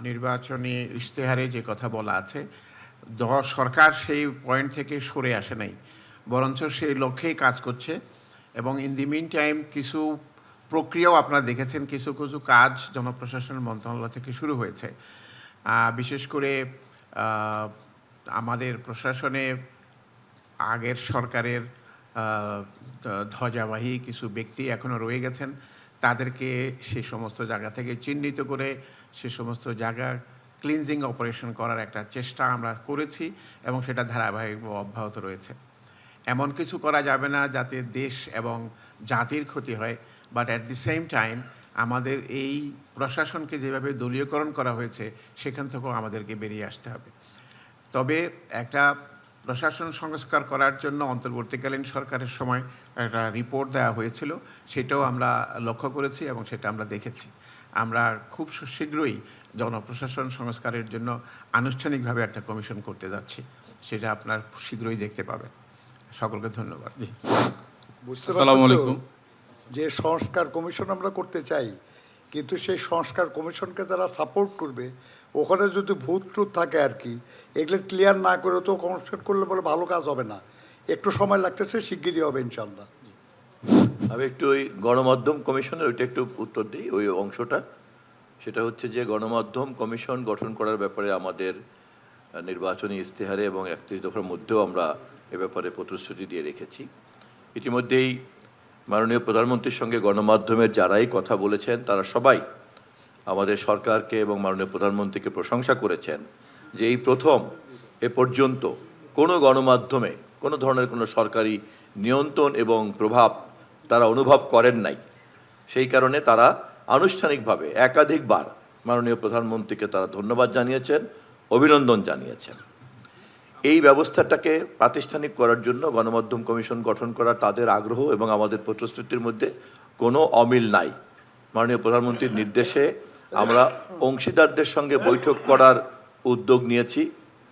নির্বাচনী ইশতেহারে যে কথা বলা আছে, সরকার সেই পয়েন্ট থেকে সরে আসে নাই, বরঞ্চ সেই লক্ষ্যেই কাজ করছে। এবং ইন দি মিন টাইম কিছু প্রক্রিয়াও আপনারা দেখেছেন, কিছু কিছু কাজ জনপ্রশাসন মন্ত্রণালয় থেকে শুরু হয়েছে। বিশেষ করে আমাদের প্রশাসনে আগের সরকারের ধ্বজাবাহী কিছু ব্যক্তি এখনও রয়ে গেছেন, তাদেরকে সে সমস্ত জায়গা থেকে চিহ্নিত করে সে সমস্ত জায়গা ক্লিনজিং অপারেশন করার একটা চেষ্টা আমরা করেছি এবং সেটা ধারাবাহিকভাবে অব্যাহত রয়েছে। এমন কিছু করা যাবে না যাতে দেশ এবং জাতির ক্ষতি হয়, but at the same time আমাদের এই প্রশাসনকে যেভাবে দলীয়করণ করা হয়েছে সেখান থেকেও আমাদেরকে বেরিয়ে আসতে হবে। তবে একটা প্রশাসন সংস্কার করার জন্য অন্তর্বর্তীকালীন সরকারের সময় একটা রিপোর্ট দেওয়া হয়েছিল, সেটাও আমরা লক্ষ্য করেছি এবং সেটা আমরা দেখেছি। আমরা খুব শীঘ্রই জনপ্রশাসন সংস্কারের জন্য আনুষ্ঠানিকভাবে একটা কমিশন করতে যাচ্ছি, সেটা আপনার শীঘ্রই দেখতে পাবেন। সকলকে ধন্যবাদ। বুঝতে পারছেন তো যে সংস্কার কমিশন আমরা করতে চাই, কিন্তু সেই সংস্কার কমিশনকে যারা সাপোর্ট করবে ওখানে যদি ভূত ট্রুথ থাকে আর কি, এগুলো ক্লিয়ার না করে তো কমিশন করলে বলে ভালো কাজ হবে না। একটু সময় লাগতেছে, শিগগিরই হবে ইনশাল্লাহ। আমি একটু ওই গণমাধ্যম কমিশনের ওইটা একটু উত্তর দিই, ওই অংশটা। সেটা হচ্ছে যে গণমাধ্যম কমিশন গঠন করার ব্যাপারে আমাদের নির্বাচনী ইশতেহারে এবং 31 দফার মধ্যেও আমরা এ ব্যাপারে প্রতিশ্রুতি দিয়ে রেখেছি। ইতিমধ্যেই মাননীয় প্রধানমন্ত্রীর সঙ্গে গণমাধ্যমের যারাই কথা বলেছেন তারা সবাই আমাদের সরকারকে এবং মাননীয় প্রধানমন্ত্রীকে প্রশংসা করেছেন যে এই প্রথম এ পর্যন্ত কোনো গণমাধ্যমে কোনো ধরনের কোনো সরকারি নিয়ন্ত্রণ এবং প্রভাব তারা অনুভব করেন নাই। সেই কারণে তারা আনুষ্ঠানিকভাবে একাধিকবার মাননীয় প্রধানমন্ত্রীকে তারা ধন্যবাদ জানিয়েছেন, অভিনন্দন জানিয়েছেন। এই ব্যবস্থাটাকে প্রাতিষ্ঠানিক করার জন্য গণমাধ্যম কমিশন গঠন করার তাদের আগ্রহ এবং আমাদের প্রতিশ্রুতির মধ্যে কোনো অমিল নাই। মাননীয় প্রধানমন্ত্রীর নির্দেশে আমরা অংশীদারদের সঙ্গে বৈঠক করার উদ্যোগ নিয়েছি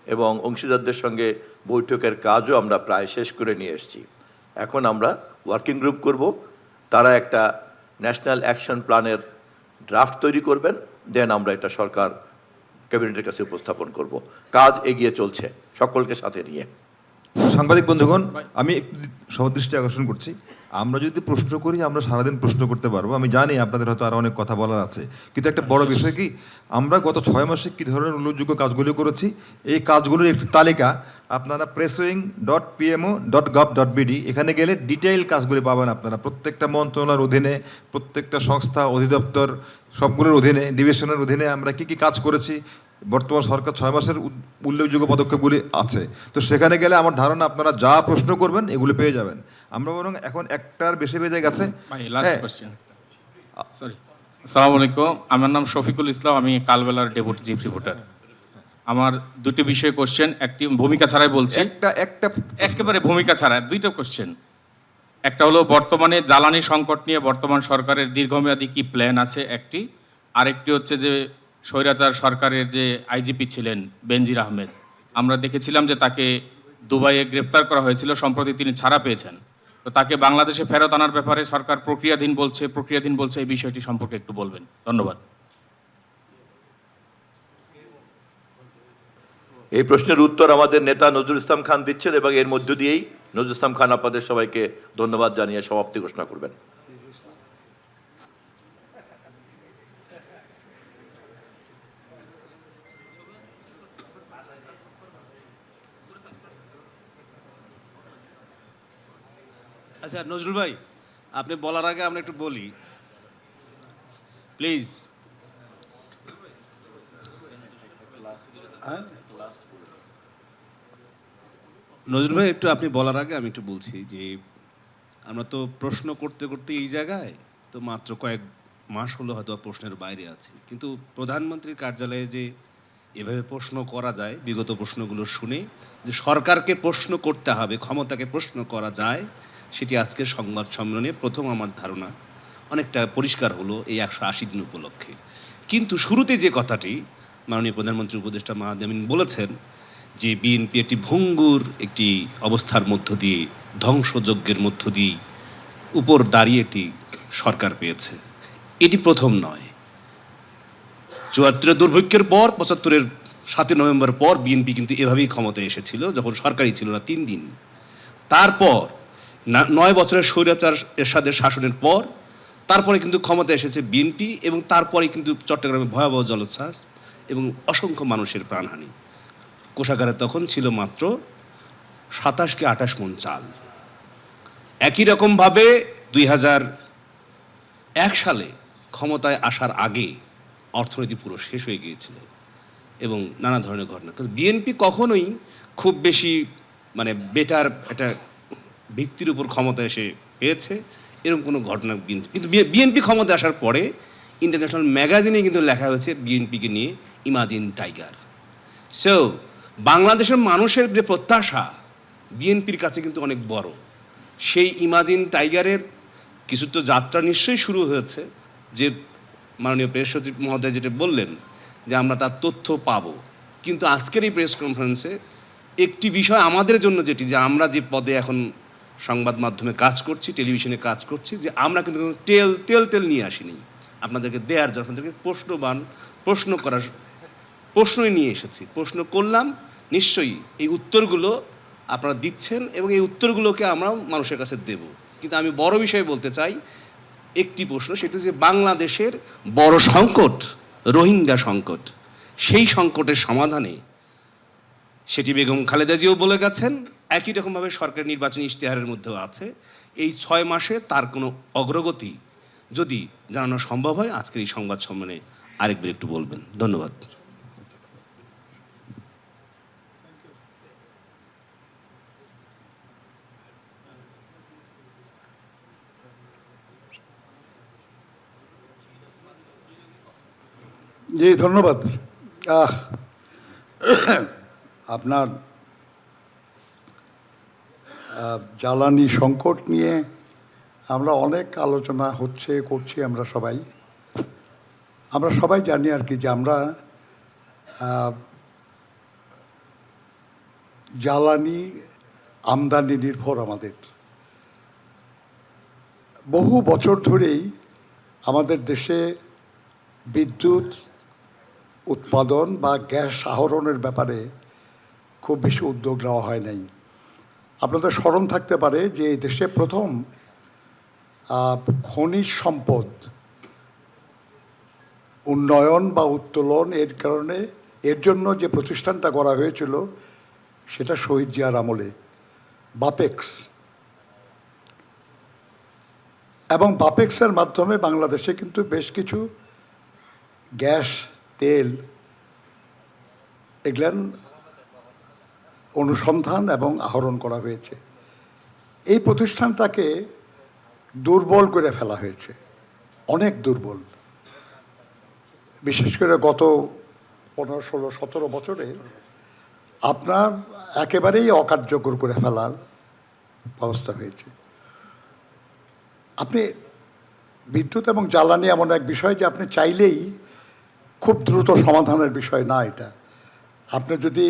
এবং অংশীদারদের সঙ্গে বৈঠকের কাজও আমরা প্রায় শেষ করে নিয়ে এসেছি। এখন আমরা ওয়ার্কিং গ্রুপ করব, তারা একটা ন্যাশনাল অ্যাকশন প্ল্যানের ড্রাফট তৈরি করবেন, দেন আমরা এটা সরকার ক্যাবিনেটের কাছে উপস্থাপন করব। কাজ এগিয়ে চলছে সকলকে সাথে নিয়ে। সাংবাদিক বন্ধুগণ, আমি একটু সদৃষ্টি আকর্ষণ করছি। আমরা যদি প্রশ্ন করি আমরা সারাদিন প্রশ্ন করতে পারবো। আমি জানি আপনাদের হয়তো আরো অনেক কথা বলার আছে, কিন্তু একটা বড় বিষয় কি, আমরা গত 6 মাসে কি ধরনের উল্লেখযোগ্য কাজগুলি করেছি, এই কাজগুলোর একটি তালিকা আপনারা presswing.pmo.gov.bd এখানে গেলে ডিটেইল কাজগুলি পাবেন। আপনারা প্রত্যেকটা মন্ত্রণালয়ের অধীনে, প্রত্যেকটা সংস্থা, অধিদপ্তর সবগুলোর অধীনে, ডিভিশনের অধীনে আমরা কি কি কাজ করেছি, বর্তমান সরকার 6 মাসের উল্লেখযোগ্য পদক্ষেপগুলি আছে। তো সেখানে গেলে আমার ধারণা আপনারা যা প্রশ্ন করবেন এগুলি পেয়ে যাবেন। আমরা বরং এখন একটার বেশি বেজে গেছে। আসসালামু আলাইকুম, আমার নাম শফিকুল ইসলাম, আমি কালবেলার ডেপুটি চিফ রিপোর্টার। আমার দুটি বিষয় কোশ্চেন, একটি ভূমিকা ছাড়াই বলছি, একেবারে ভূমিকা ছাড়া 2টা কোশ্চেন। একটা হলো বর্তমানে জ্বালানি সংকট নিয়ে বর্তমান সরকারের দীর্ঘমেয়াদী কি প্ল্যান আছে একটি, আরেকটি হচ্ছে যে স্বৈরাচার সরকারের যে আইজিপি ছিলেন বেনজির আহমেদ, আমরা দেখেছিলাম যে তাকে দুবাইয়ে গ্রেফতার করা হয়েছিল, সম্প্রতি তিনি ছাড়া পেয়েছেন। তো তাকে বাংলাদেশে ফেরত আনার ব্যাপারে সরকার প্রক্রিয়াধীন বলছে, এই বিষয়টি সম্পর্কে একটু বলবেন। ধন্যবাদ। এই প্রশ্নের উত্তর আমাদের নেতা নজরুল ইসলাম খান দিচ্ছেন এবং এর মধ্য দিয়েই নজরুল ইসলাম খান আপনাদের সবাইকে ধন্যবাদ জানিয়ে সমাপ্তি ঘোষণা করবেন। আচ্ছা নজরুল ভাই, আপনি বলার আগে আমরা একটু বলি প্লিজ। নজরুল ভাই একটু আপনি বলার আগে আমি একটু বলছি যে আমরা তো প্রশ্ন করতে করতে এই জায়গায় তো মাত্র কয়েক মাস হলো হয়তো প্রশ্নের বাইরে আছি, কিন্তু প্রধানমন্ত্রীর কার্যালয়ে যে এভাবে প্রশ্ন করা যায়, বিগত প্রশ্নগুলো শুনে যে সরকারকে প্রশ্ন করতে হবে, ক্ষমতাকে প্রশ্ন করা যায়, সেটি আজকের সংবাদ সম্মেলনে প্রথম আমার ধারণা অনেকটা পরিষ্কার হলো এই 180 দিন উপলক্ষে। কিন্তু শুরুতে যে কথাটি মাননীয় প্রধানমন্ত্রী উপদেষ্টা মাহাথির আমিন বলেছেন যে বিএনপি একটি ভঙ্গুর একটি অবস্থার মধ্য দিয়ে, ধ্বংসযজ্ঞের মধ্য দিয়ে উপর দাঁড়িয়ে একটি সরকার পেয়েছে, এটি প্রথম নয়। 74 দুর্ভিক্ষের পর 75-এর 7 নভেম্বর পর বিএনপি কিন্তু এভাবেই ক্ষমতায় এসেছিল, যখন সরকারই ছিল না 3 দিন। তারপর 9 বছরের স্বৈরাচার এরশাদের শাসনের পর তারপরে কিন্তু ক্ষমতায় এসেছে বিএনপি, এবং তারপরে কিন্তু চট্টগ্রামে ভয়াবহ জলোচ্ছ্বাস এবং অসংখ্য মানুষের প্রাণহানি। কোষাগারে তখন ছিল মাত্র 27 কি 28 মণ চাল। একই রকমভাবে 2001 সালে ক্ষমতায় আসার আগে অর্থনীতি পুরো শেষ হয়ে গিয়েছিল এবং নানা ধরনের ঘটনা। কিন্তু বিএনপি কখনোই খুব বেশি মানে বেটার একটা ভিত্তির উপর ক্ষমতা এসে পেয়েছে এরকম কোনো ঘটনা কিন্তু বিএনপি ক্ষমতা আসার পরে ইন্টারন্যাশনাল ম্যাগাজিনে কিন্তু লেখা হয়েছে বিএনপিকে নিয়ে ইমাজিন টাইগার। সো বাংলাদেশের মানুষের যে প্রত্যাশা বিএনপির কাছে কিন্তু অনেক বড়, সেই ইমাজিন টাইগারের কিছু তো যাত্রা নিশ্চয়ই শুরু হয়েছে, যে মাননীয় প্রেস সচিব মহোদয় যেটা বললেন যে আমরা তার তথ্য পাবো। কিন্তু আজকের এই প্রেস কনফারেন্সে একটি বিষয় আমাদের জন্য যেটি, যে আমরা যে পদে এখন সংবাদ মাধ্যমে কাজ করছি, টেলিভিশনে কাজ করছি, যে আমরা কিন্তু তেল নিয়ে আসিনি আপনাদেরকে দেওয়ার জন্য, আপনাদেরকে প্রশ্ন করার প্রশ্নই নিয়ে এসেছি, প্রশ্ন করলাম। নিশ্চয়ই এই উত্তরগুলো আপনারা দিচ্ছেন এবং এই উত্তরগুলোকে আমরা মানুষের কাছে দেব। কিন্তু আমি বড় বিষয় বলতে চাই, একটি প্রশ্ন, সেটা যে বাংলাদেশের বড় সংকট রোহিঙ্গা সংকট, সেই সংকটের সমাধানে সেটি বেগম খালেদা জিয়াও বলে গেছেন, একই রকমভাবে সরকার নির্বাচনী ইশতেহারের মধ্যেও আছে। এই 6 মাসে তার কোনো অগ্রগতি যদি জানানো সম্ভব হয় আজকের এই সংবাদ সম্মেলনে আরেকবার একটু বলবেন। ধন্যবাদ। জি ধন্যবাদ। আপনার জ্বালানি সংকট নিয়ে আমরা অনেক আলোচনা করছি আমরা সবাই জানি আর কি, যে আমরা জ্বালানি আমদানি নির্ভর আমাদের। বহু বছর ধরেই আমাদের দেশে বিদ্যুৎ উৎপাদন বা গ্যাস আহরণের ব্যাপারে খুব বেশি উদ্যোগ নেওয়া হয় নাই। আপনাদের স্মরণ থাকতে পারে যে এই দেশে প্রথম খনিজ সম্পদ উন্নয়ন বা উত্তোলন এর জন্য যে প্রতিষ্ঠানটা করা হয়েছিল সেটা শহীদ জিয়ার আমলে, বাপেক্স। এবং বাপেক্সের মাধ্যমে বাংলাদেশে কিন্তু বেশ কিছু গ্যাস, তেল এগুলান অনুসন্ধান এবং আহরণ করা হয়েছে। এই প্রতিষ্ঠানটাকে দুর্বল করে ফেলা হয়েছে, অনেক দুর্বল। বিশেষ করে গত 15, 16, 17 বছরে আপনার একেবারেই অকার্যকর করে ফেলার ব্যবস্থা হয়েছে। আপনি বিদ্যুৎ এবং জ্বালানি এমন এক বিষয় যে আপনি চাইলেই খুব দ্রুত সমাধানের বিষয় না এটা। আপনি যদি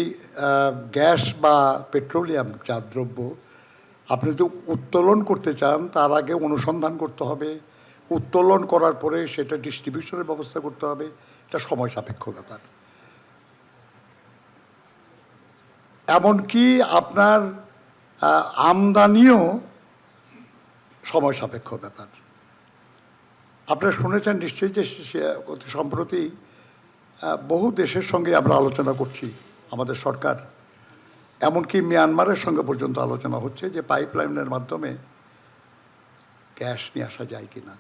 গ্যাস বা পেট্রোলিয়াম জাত দ্রব্য আপনি যদি উত্তোলন করতে চান, তার আগে অনুসন্ধান করতে হবে, উত্তোলন করার পরে সেটা ডিস্ট্রিবিউশনের ব্যবস্থা করতে হবে, এটা সময় সাপেক্ষ ব্যাপার। এমনকি আপনার আমদানিও সময় সাপেক্ষ ব্যাপার। আপনারা শুনেছেন নিশ্চয়ই যে অতি সম্প্রতি বহু দেশের সঙ্গে আমরা আলোচনা করছি, আমাদের সরকার, এমনকি মিয়ানমারের সঙ্গে পর্যন্ত আলোচনা হচ্ছে যে পাইপলাইনের মাধ্যমে গ্যাস নিয়ে আসা যায় কিনা,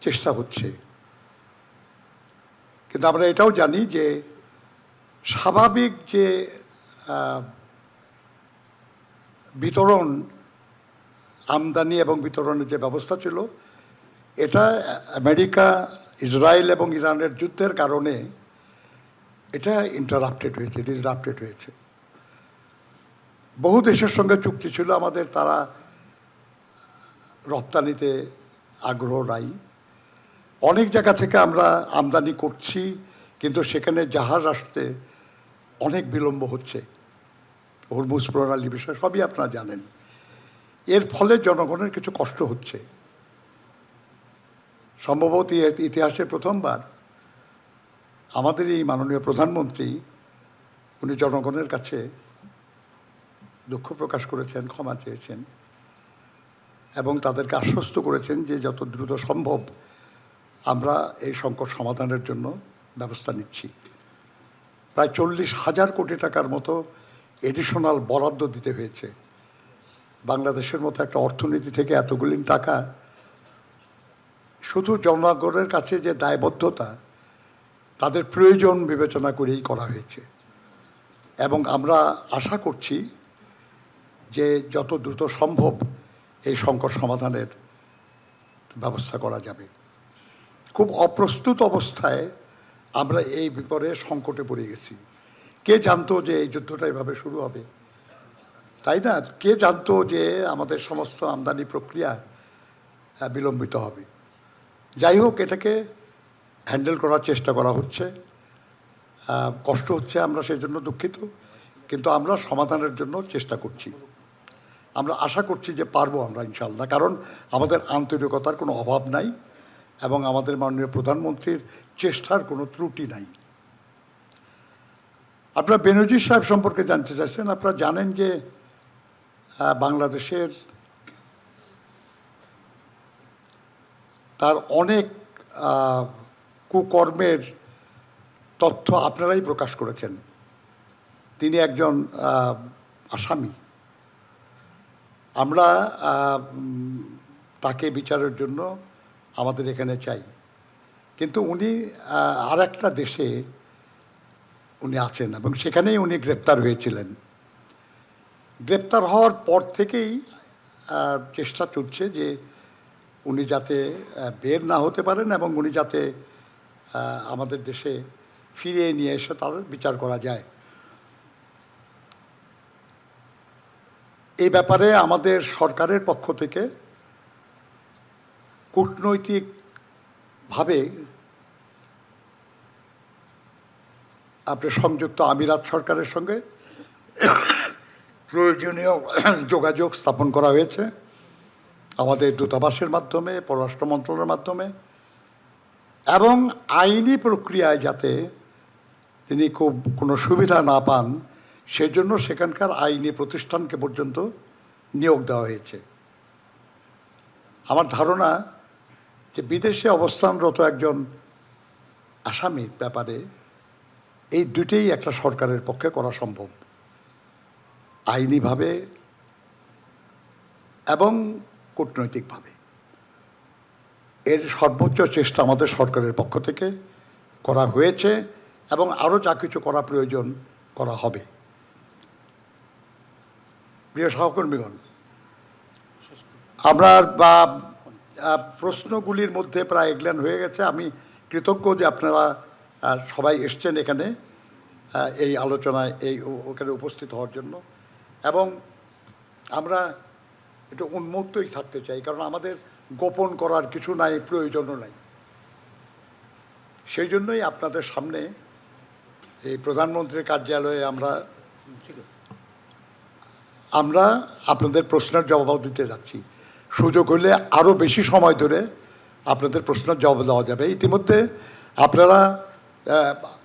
চেষ্টা হচ্ছে। কিন্তু আমরা এটাও জানি যে স্বাভাবিক যে বিতরণ, আমদানি এবং বিতরণের যে ব্যবস্থা ছিল, এটা আমেরিকা, ইসরায়েল এবং ইরানের যুদ্ধের কারণে এটা ইন্টারাপ্টেড হয়েছে, ডিসরাপ্টেড হয়েছে। বহু দেশের সঙ্গে চুক্তি ছিল আমাদের, তারা রপ্তানিতে আগ্রহ নাই। অনেক জায়গা থেকে আমরা আমদানি করছি, কিন্তু সেখানে জাহাজ আসতে অনেক বিলম্ব হচ্ছে। হরমুজ প্রণালী বিষয় সবই আপনারা জানেন। এর ফলে জনগণের কিছু কষ্ট হচ্ছে। সম্ভবত ইতিহাসে প্রথমবার আমাদের এই মাননীয় প্রধানমন্ত্রী, উনি জনগণের কাছে দুঃখ প্রকাশ করেছেন, ক্ষমা চেয়েছেন এবং তাদেরকে আশ্বস্ত করেছেন যে যত দ্রুত সম্ভব আমরা এই সংকট সমাধানের জন্য ব্যবস্থা নিচ্ছি। প্রায় 40,000 কোটি টাকার মতো এডিশনাল বরাদ্দ দিতে হয়েছে। বাংলাদেশের মতো একটা অর্থনীতি থেকে এতগুলি টাকা শুধু জনগণের কাছে যে দায়বদ্ধতা, তাদের প্রয়োজন বিবেচনা করেই করা হয়েছে। এবং আমরা আশা করছি যে যত দ্রুত সম্ভব এই সংকট সমাধানের ব্যবস্থা করা যাবে। খুব অপ্রস্তুত অবস্থায় আমরা এই বিপরে সংকটে পড়ে গেছি। কে জানতো যে এই যুদ্ধটা এভাবে শুরু হবে, তাই না? কে জানতো যে আমাদের সমস্ত আমদানি প্রক্রিয়া বিলম্বিত হবে? যাই হোক, এটাকে হ্যান্ডেল করার চেষ্টা করা হচ্ছে, কষ্ট হচ্ছে, আমরা সেই জন্য দুঃখিত, কিন্তু আমরা সমাধানের জন্য চেষ্টা করছি। আমরা আশা করছি যে পারবো আমরা ইনশাল্লাহ, কারণ আমাদের আন্তরিকতার কোনো অভাব নাই এবং আমাদের মাননীয় প্রধানমন্ত্রীর চেষ্টার কোনো ত্রুটি নাই। আপনারা বেনজির সাহেব সম্পর্কে জানতে চাইছেন। আপনারা জানেন যে বাংলাদেশের তার অনেক কুকর্মের তথ্য আপনারাই প্রকাশ করেছেন। তিনি একজন আসামি। আমরা তাকে বিচারের জন্য আমাদের এখানে চাই, কিন্তু উনি আর একটা দেশে উনি আছেন এবং সেখানেই উনি গ্রেপ্তার হয়েছিলেন। গ্রেপ্তার হওয়ার পর থেকেই চেষ্টা চলছে যে উনি যাতে বের না হতে পারেন এবং উনি যাতে আমাদের দেশে ফিরিয়ে নিয়ে এসে তার বিচার করা যায়। এই ব্যাপারে আমাদের সরকারের পক্ষ থেকে কূটনৈতিকভাবে আপনার সংযুক্ত আমিরাত সরকারের সঙ্গে প্রয়োজনীয় যোগাযোগ স্থাপন করা হয়েছে, আমাদের দূতাবাসের মাধ্যমে, পররাষ্ট্র মন্ত্রণালয়ের মাধ্যমে, এবং আইনি প্রক্রিয়ায় যাতে তিনি খুব কোনো সুবিধা না পান সেজন্য সেখানকার আইনি প্রতিষ্ঠানকে পর্যন্ত নিয়োগ দেওয়া হয়েছে। আমার ধারণা যে বিদেশে অবস্থানরত একজন আসামির ব্যাপারে এই দুটেই একটা সরকারের পক্ষে করা সম্ভব, আইনিভাবে এবং কূটনৈতিকভাবে। এর সর্বোচ্চ চেষ্টা আমাদের সরকারের পক্ষ থেকে করা হয়েছে এবং আরও যা কিছু করা প্রয়োজন করা হবে। প্রিয় সহকর্মীগণ, আমরা প্রশ্নগুলির মধ্যে প্রায় এগলান হয়ে গেছে। আমি কৃতজ্ঞ যে আপনারা সবাই এসছেন এখানে এই আলোচনায়, ওখানে উপস্থিত হওয়ার জন্য। এবং আমরা একটু উন্মুক্তই থাকতে চাই, কারণ আমাদের গোপন করার কিছু নাই, প্রয়োজনও নাই। সেই জন্যই আপনাদের সামনে এই প্রধানমন্ত্রীর কার্যালয়ে আমরা আপনাদের প্রশ্নের জবাব দিতে যাচ্ছি। সুযোগ হলে আরও বেশি সময় ধরে আপনাদের প্রশ্নের জবাব দেওয়া যাবে। ইতিমধ্যে আপনারা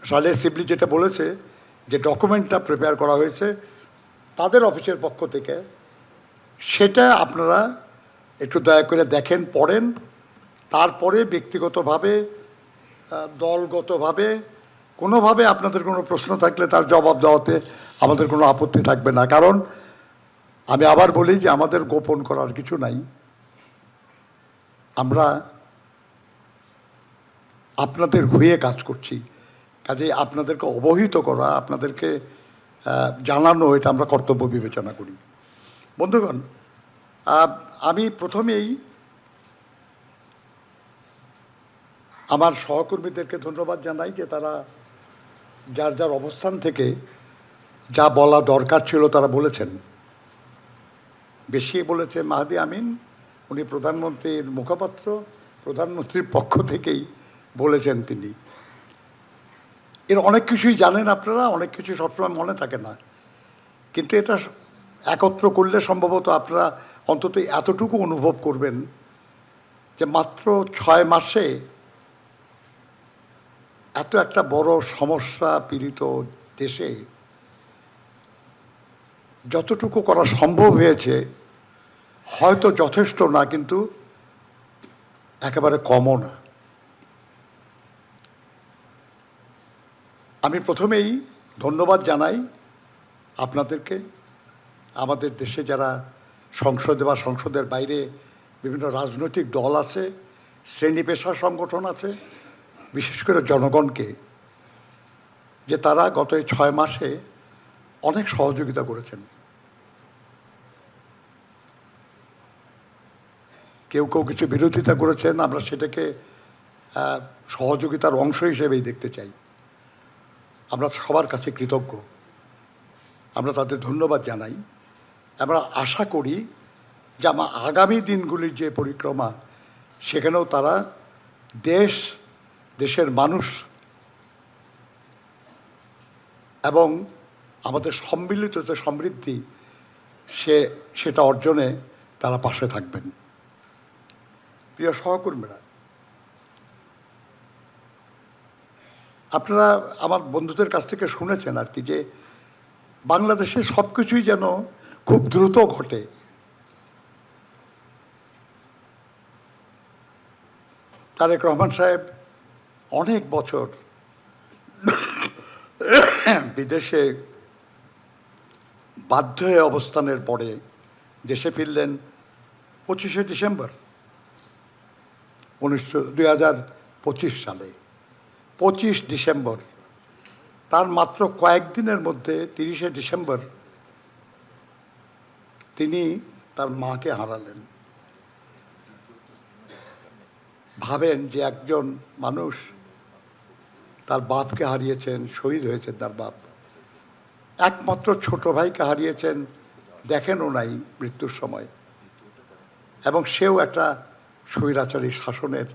সালে অ্যাসেম্বলি যেটা বলেছে যে ডকুমেন্টটা প্রিপেয়ার করা হয়েছে তাদের অফিসের পক্ষ থেকে, সেটা আপনারা একটু দয়া করে দেখেন, পড়েন, তারপরে ব্যক্তিগতভাবে দলগতভাবে কোনোভাবে আপনাদের কোনো প্রশ্ন থাকলে তার জবাব দেওয়াতে আমাদের কোনো আপত্তি থাকবে না। কারণ আমি আবার বলি যে আমাদের গোপন করার কিছু নাই। আমরা আপনাদের হয়ে কাজ করছি, কাজে আপনাদেরকে অবহিত করা, আপনাদেরকে জানানো, এটা আমরা কর্তব্য বিবেচনা করি। বন্ধুগণ, আমি প্রথমেই আমার সহকর্মীদেরকে ধন্যবাদ জানাই যে তারা যার যার অবস্থান থেকে যা বলা দরকার ছিল তারা বলেছেন। বেশি বলেছে মাহাদি আমিন, উনি প্রধানমন্ত্রীর মুখপাত্র, প্রধানমন্ত্রীর পক্ষ থেকেই বলেছেন তিনি। এর অনেক কিছুই জানেন আপনারা, অনেক কিছু সবসময় মনে থাকে না, কিন্তু এটা একত্র করলে সম্ভবত আপনারা অন্তত এতটুকু অনুভব করবেন যে মাত্র 6 মাসে এত একটা বড় সমস্যা পীড়িত দেশে যতটুকু করা সম্ভব হয়েছে হয়তো যথেষ্ট না, কিন্তু একেবারে কমও না। আমি প্রথমেই ধন্যবাদ জানাই আপনাদেরকে, আমাদের দেশে যারা সংসদে বা সংসদের বাইরে বিভিন্ন রাজনৈতিক দল আছে, শ্রেণী পেশা সংগঠন আছে, বিশেষ করে জনগণকে, যে তারা গত এই 6 মাসে অনেক সহযোগিতা করেছেন। কেউ কেউ কিছু বিরোধিতা করেছেন, আমরা সেটাকে সহযোগিতার অংশ হিসেবেই দেখতে চাই। আমরা সবার কাছে কৃতজ্ঞ, আমরা তাদের ধন্যবাদ জানাই। আমরা আশা করি যে আমার আগামী দিনগুলির যে পরিক্রমা, সেখানেও তারা দেশের মানুষ এবং আমাদের সম্মিলিত যে সমৃদ্ধি সেটা অর্জনে তারা পাশে থাকবেন। প্রিয় সহকর্মীরা, আপনারা আমার বন্ধুদের কাছ থেকে শুনেছেন আর কি, যে বাংলাদেশে সব কিছুই যেন খুব দ্রুত ঘটে। তারেক রহমান সাহেব অনেক বছর বিদেশে বাধ্য হয়ে অবস্থানের পরে দেশে ফিরলেন 25শে ডিসেম্বর 2025 সালে। 25 ডিসেম্বর, তার মাত্র কয়েকদিনের মধ্যে 30শে ডিসেম্বর তিনি তার মাকে হারালেন। ভাবেন যে একজন মানুষ তার বাপকে হারিয়েছেন, শহীদ হয়েছেন তার বাপ, একমাত্র ছোট ভাইকে হারিয়েছেন, দেখেনও নাই মৃত্যুর সময়, এবং সেও একটা স্বৈরাচারী শাসনের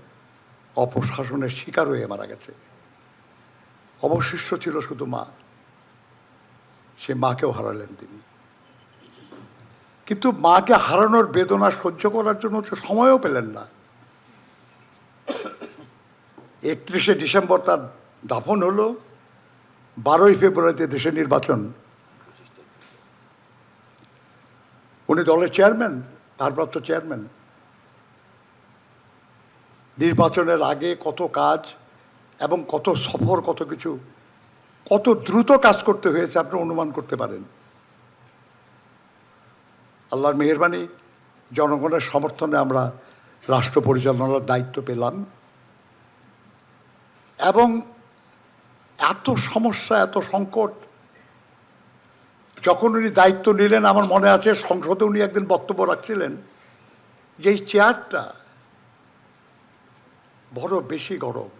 অপশাসনের শিকার হয়ে মারা গেছে। অবশিষ্ট ছিল শুধু মা, সে মাকেও হারালেন তিনি। কিন্তু মাকে হারানোর বেদনা সহ্য করার জন্য সময়ও পেলেন না। 31শে ডিসেম্বর তার দাফন হলো, 12ই ফেব্রুয়ারিতে দেশে নির্বাচন। উনি দলের চেয়ারম্যান, ভারপ্রাপ্ত চেয়ারম্যান। নির্বাচনের আগে কত কাজ এবং কত সফর, কত কিছু, কত দ্রুত কাজ করতে হয়েছে আপনি অনুমান করতে পারেন। আল্লাহর মেহেরবানি, জনগণের সমর্থনে আমরা রাষ্ট্র পরিচালনার দায়িত্ব পেলাম, এবং এত সমস্যা, এত সংকট, যখন উনি দায়িত্ব নিলেন, আমার মনে আছে সংসদে উনি একদিন বক্তব্য রাখছিলেন যে এই চেয়ারটা বড় বেশি গরম।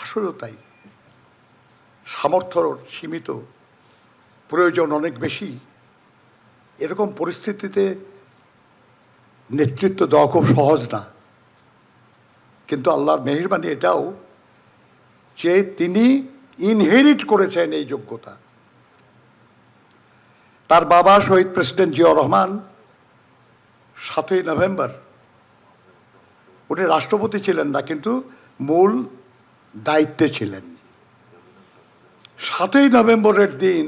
আসলে তাই, সামর্থ্য সীমিত, প্রয়োজন অনেক বেশি, এরকম পরিস্থিতিতে নেতৃত্ব দেওয়া খুব সহজ না। কিন্তু আল্লাহর মেহেরবানি এটাও যে তিনি ইনহেরিট করেছেন এই যোগ্যতা। তার বাবা শহীদ প্রেসিডেন্ট জিয়াউর রহমান 7ই নভেম্বর, উনি রাষ্ট্রপতি ছিলেন না কিন্তু মূল দায়িত্বে ছিলেন। 7ই নভেম্বরের দিন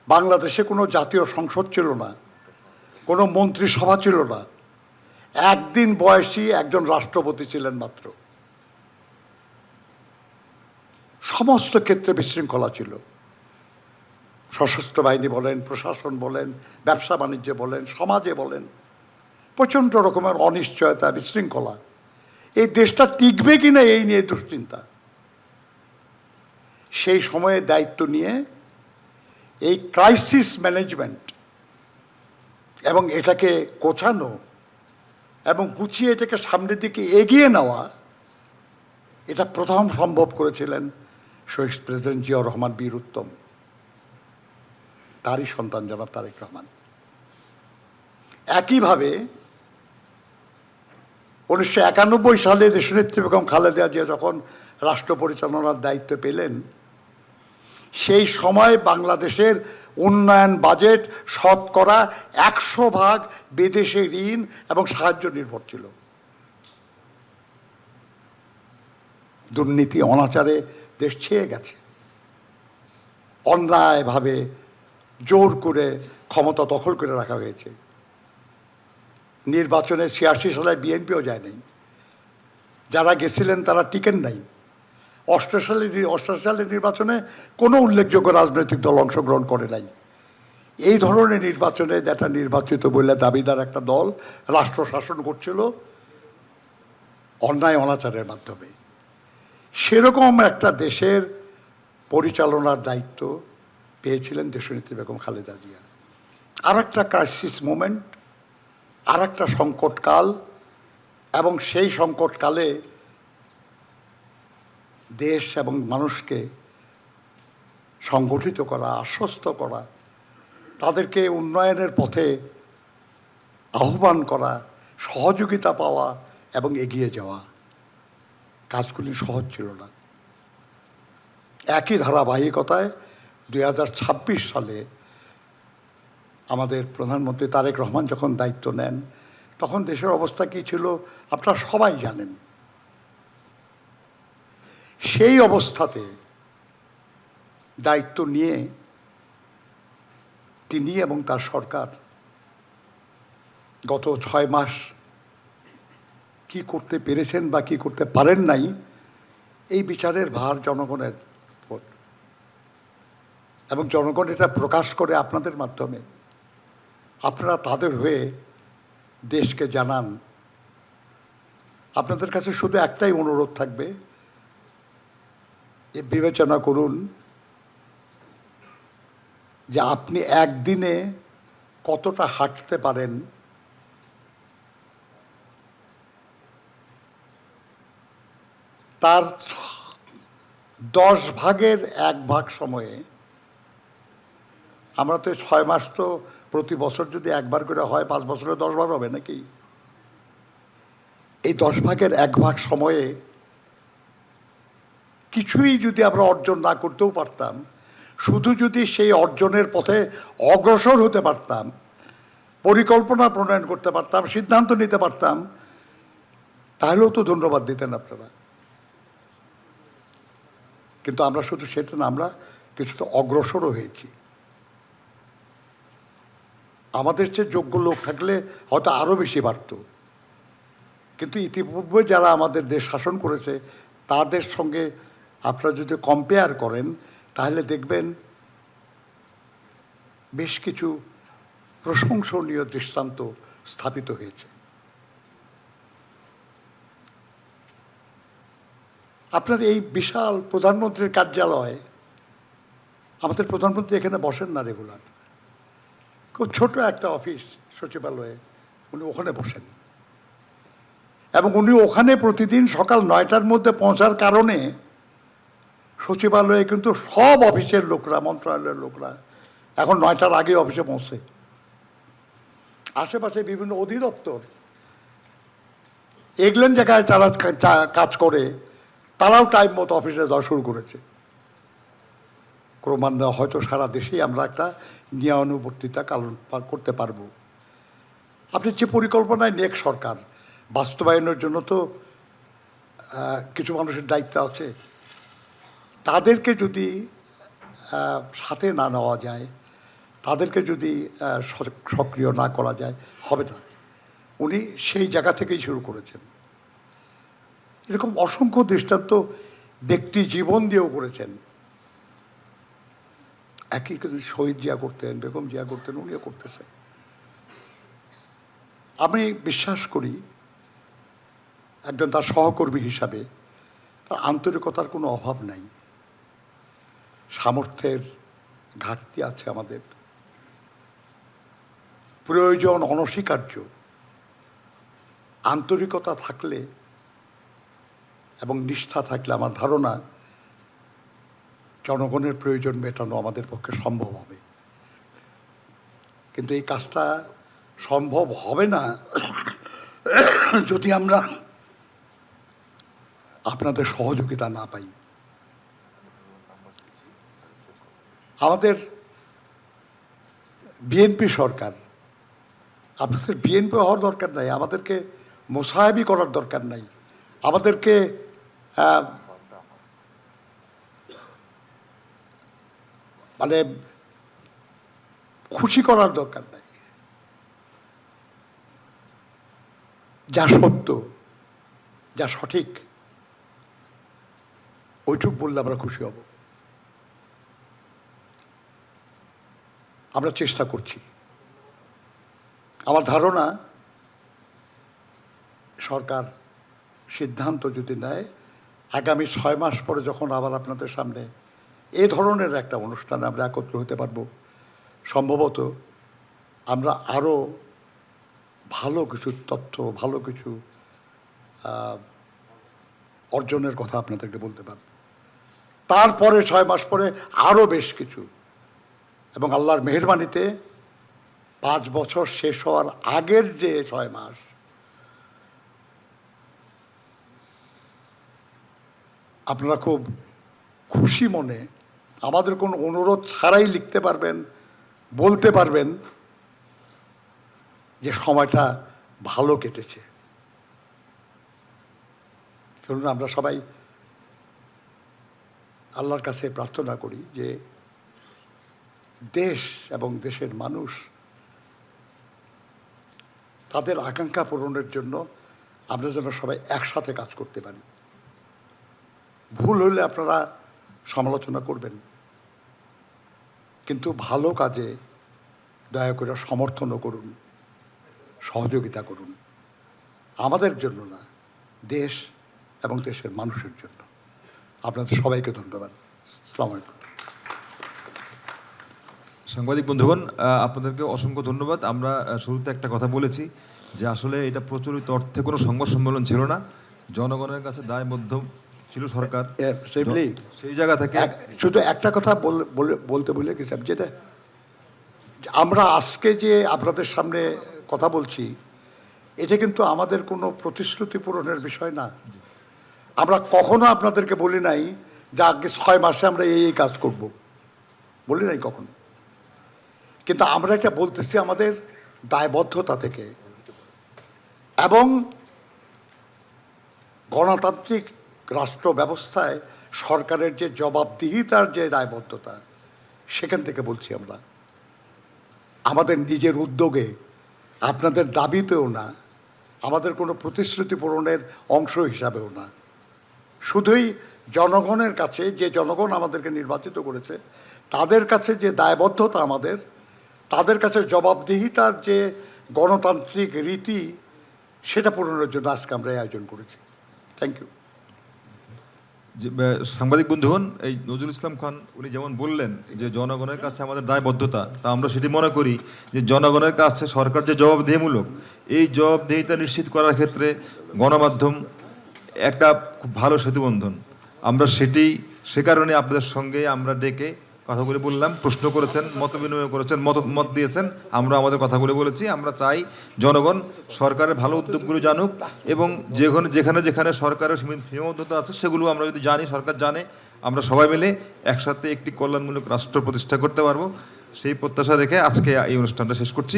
বাংলাদেশে কোনো জাতীয় সংসদ ছিল না, কোনো মন্ত্রিসভা ছিল না, একদিন বয়সী একজন রাষ্ট্রপতি ছিলেন মাত্র। সমস্ত ক্ষেত্রে বিশৃঙ্খলা ছিল, সশস্ত্র বাহিনী বলেন, প্রশাসন বলেন, ব্যবসা বাণিজ্যে বলেন, সমাজে বলেন, প্রচণ্ড রকমের অনিশ্চয়তা, বিশৃঙ্খলা। এই দেশটা টিকবে কিনা এই নিয়ে দুশ্চিন্তা। সেই সময়ে দায়িত্ব নিয়ে এই ক্রাইসিস ম্যানেজমেন্ট এবং এটাকে গোছানো এবং গুছিয়ে এটাকে সামনের দিকে এগিয়ে নেওয়া, এটা প্রথম সম্ভব করেছিলেন শহীদ প্রেসিডেন্ট জিয়াউর রহমান বীর উত্তম, তারই সন্তান জনাব তারেক রহমান। একইভাবে 1991 সালে দেশনেত্রী বেগম খালেদা জিয়া যখন রাষ্ট্র পরিচালনার দায়িত্ব পেলেন, সেই সময় বাংলাদেশের উন্নয়ন বাজেট 100% বিদেশি ঋণ এবং সাহায্য নির্ভর ছিল। দুর্নীতি অনাচারে দেশ ছেয়ে গেছে, অন্যায়ভাবে জোর করে ক্ষমতা দখল করে রাখা হয়েছে। নির্বাচনে 86 সালে বিএনপিও যায় নাই, যারা গেছিলেন তারা টিকেন নাই। 88 সালের নির্বাচনে কোনো উল্লেখযোগ্য রাজনৈতিক দল অংশগ্রহণ করে নাই। এই ধরনের নির্বাচনে যেটা নির্বাচিত বলে দাবিদার একটা দল রাষ্ট্র শাসন করছিল অন্যায় অনাচারের মাধ্যমে। সেরকম একটা দেশের পরিচালনার দায়িত্ব পেয়েছিলেন দেশনেত্রী বেগম খালেদা জিয়া। আর একটা ক্রাইসিস মোমেন্ট, আর একটা সংকটকাল, এবং সেই সংকটকালে দেশ এবং মানুষকে সংগঠিত করা, আশ্বস্ত করা, তাদেরকে উন্নয়নের পথে আহ্বান করা, সহযোগিতা পাওয়া এবং এগিয়ে যাওয়া, কাজগুলি সহজ ছিল না। একই ধারাবাহিকতায় 2026 সালে আমাদের প্রধানমন্ত্রী তারেক রহমান যখন দায়িত্ব নেন, তখন দেশের অবস্থা কী ছিল আপনারা সবাই জানেন। সেই অবস্থাতে দায়িত্ব নিয়ে তিনি এবং তার সরকার গত 6 মাস কি করতে পেরেছেন বা কি করতে পারেন নাই, এই বিচারের ভার জনগণের উপর, এবং জনগণ এটা প্রকাশ করে আপনাদের মাধ্যমে। আপনারা তাদের হয়ে দেশকে জানান। আপনাদের কাছে শুধু একটাই অনুরোধ থাকবে, বিবেচনা করুন যে আপনি একদিনে কতটা হাঁটতে পারেন। তার 10 ভাগের 1 ভাগ সময়ে, আমরা তো 6 মাস তো প্রতি বছর যদি একবার করে হয় 5 বছরে 10 বার হবে নাকি? এই 10 ভাগের 1 ভাগ সময়ে কিছুই যদি আমরা অর্জন না করতেও পারতাম, শুধু যদি সেই অর্জনের পথে অগ্রসর হতে পারতাম, পরিকল্পনা প্রণয়ন করতে পারতাম, সিদ্ধান্ত নিতে পারতাম, তাহলেও তো ধন্যবাদ দিতেন আপনারা। কিন্তু আমরা শুধু সেটা না, আমরা কিছুটা অগ্রসরও হয়েছি। আমাদের চেয়ে যোগ্য লোক থাকলে হয়তো আরও বেশি বাড়ত, কিন্তু ইতিপূর্বে যারা আমাদের দেশ শাসন করেছে তাদের সঙ্গে আপনারা যদি কম্পেয়ার করেন, তাহলে দেখবেন বেশ কিছু প্রশংসনীয় দৃষ্টান্ত স্থাপিত হয়েছে। আপনার এই বিশাল প্রধানমন্ত্রীর কার্যালয়, আমাদের প্রধানমন্ত্রী এখানে বসেন না রেগুলার, খুব ছোট একটা অফিস সচিবালয়ে, উনি ওখানে বসেন, এবং উনি ওখানে প্রতিদিন সকাল 9টার মধ্যে পৌঁছার কারণে সচিবালয়ে কিন্তু সব অফিসের লোকরা, মন্ত্রণালয়ের লোকরা এখন 9টার আগে অফিসে পৌঁছে। আশেপাশে বিভিন্ন অধিদপ্তর এগলেন জায়গায় যারা কাজ করে তারাও টাইম মতো অফিসে যাওয়া শুরু করেছে। ক্রমান্বয়ে হয়তো সারা দেশেই আমরা একটা নিয়মানুবর্তিতা করতে পারবো। আপনি যে পরিকল্পনায় নেক সরকার বাস্তবায়নের জন্য তো কিছু মানুষের দায়িত্ব আছে, তাদেরকে যদি সাথে না নেওয়া যায়, তাদেরকে যদি সক্রিয় না করা যায় হবে না। উনি সেই জায়গা থেকেই শুরু করেছেন। এরকম অসংখ্য দৃষ্টান্ত ব্যক্তি জীবন দিয়েও করেছেন। একই কিন্তু শহীদ জিয়া করতেন, বেগম জিয়া করতেন, উনিও করতেছেন। আমি বিশ্বাস করি একজন তার সহকর্মী হিসাবে তার আন্তরিকতার কোনো অভাব নাই। সামর্থ্যের ঘাটতি আছে আমাদের, প্রয়োজন অনস্বীকার্য। আন্তরিকতা থাকলে এবং নিষ্ঠা থাকলে আমার ধারণা জনগণের প্রয়োজন মেটানো আমাদের পক্ষে সম্ভব হবে। কিন্তু এই কাজটা সম্ভব হবে না যদি আমরা আপনাদের সহযোগিতা না পাই। আমাদের বিএনপি সরকার, আপনাদের বিএনপি হওয়ার দরকার নাই, আমাদেরকে মোসাহেবি করার দরকার নাই, আমাদেরকে মানে খুশি করার দরকার নাই। যা সত্য, যা সঠিক, ওইটুক বললে আমরা খুশি হব। আমরা চেষ্টা করছি। আমার ধারণা সরকার সিদ্ধান্ত যদি নেয়, আগামী 6 মাস পরে যখন আবার আপনাদের সামনে এই ধরনের একটা অনুষ্ঠানে আমরা একত্র হতে পারবো, সম্ভবত আমরা আরও ভালো কিছু তথ্য, ভালো কিছু অর্জনের কথা আপনাদেরকে বলতে পারবো। তারপরে 6 মাস পরে আরও বেশ কিছু, এবং আল্লাহর মেহেরবানিতে 5 বছর শেষ হওয়ার আগের যে 6 মাস, আপনারা খুব খুশি মনে আমাদের কোনো অনুরোধ ছাড়াই লিখতে পারবেন, বলতে পারবেন যে সময়টা ভালো কেটেছে। চলুন আমরা সবাই আল্লাহর কাছে প্রার্থনা করি যে দেশ এবং দেশের মানুষ তাদের আকাঙ্ক্ষা পূরণের জন্য আমরা যেন সবাই একসাথে কাজ করতে পারি। ভুল হলে আপনারা সমালোচনা করবেন, কিন্তু ভালো কাজে দয়া করে সমর্থনও করুন, সহযোগিতা করুন, আমাদের জন্য না, দেশ এবং দেশের মানুষের জন্য। আপনাদের সবাইকে ধন্যবাদ। আসসালামু আলাইকুম। সাংবাদিক বন্ধুগণ, আপনাদেরকে অসংখ্য ধন্যবাদ। আমরা শুরুতে একটা কথা বলেছি যে আসলে এটা প্রচলিত অর্থে কোনো সংবাদ সম্মেলন ছিল না, জনগণের কাছে দায়বদ্ধ ছিল সরকার। সেই জায়গা থেকে শুধু একটা কথা বলতে ভুলে গেছিলাম, যেটা আমরা আজকে যে আপনাদের সামনে কথা বলছি, এটা কিন্তু আমাদের কোনো প্রতিশ্রুতি পূরণের বিষয় না। আমরা কখনো আপনাদেরকে বলি নাই যে আগে 6 মাসে আমরা এই কাজ করব, বলি নাই কখনো। কিন্তু আমরা এটা বলতেছি আমাদের দায়বদ্ধতা থেকে, এবং গণতান্ত্রিক রাষ্ট্র ব্যবস্থায় সরকারের যে জবাবদিহিতার যে দায়বদ্ধতা, সেখান থেকে বলছি আমরা। আমাদের নিজের উদ্যোগে, আপনাদের দাবিতেও না, আমাদের কোনো প্রতিশ্রুতি পূরণের অংশ হিসাবেও না, শুধুই জনগণের কাছে, যে জনগণ আমাদেরকে নির্বাচিত করেছে তাদের কাছে যে দায়বদ্ধতা আমাদের, তাদের কাছে জবাবদিহিতার যে গণতান্ত্রিক রীতি, সেটা পূরণের জন্য আজকে আমরা এই আয়োজন করেছি। Thank you. সাংবাদিক বন্ধুগণ, এই নজরুল ইসলাম খান উনি যেমন বললেন যে জনগণের কাছে আমাদের দায়বদ্ধতা, তা আমরা সেটি মনে করি যে জনগণের কাছে সরকার যে জবাবদিহিমূলক, এই জবাবদিহিতা নিশ্চিত করার ক্ষেত্রে গণমাধ্যম একটা খুব ভালো সেতুবন্ধন। আমরা সে কারণে আপনাদের সঙ্গে আমরা ডেকে কথাগুলি বললাম, প্রশ্ন করেছেন, মত বিনিময় করেছেন, মত দিয়েছেন, আমরা আমাদের কথাগুলি বলেছি। আমরা চাই জনগণ সরকারের ভালো উদ্যোগগুলো জানুক এবং যেখানে যেখানে সরকারের সীমাবদ্ধতা আছে সেগুলো আমরা যদি জানি, সরকার জানে, আমরা সবাই মিলে একসাথে একটি কল্যাণমূলক রাষ্ট্র প্রতিষ্ঠা করতে পারবো। সেই প্রত্যাশা রেখে আজকে এই অনুষ্ঠানটা শেষ করছি।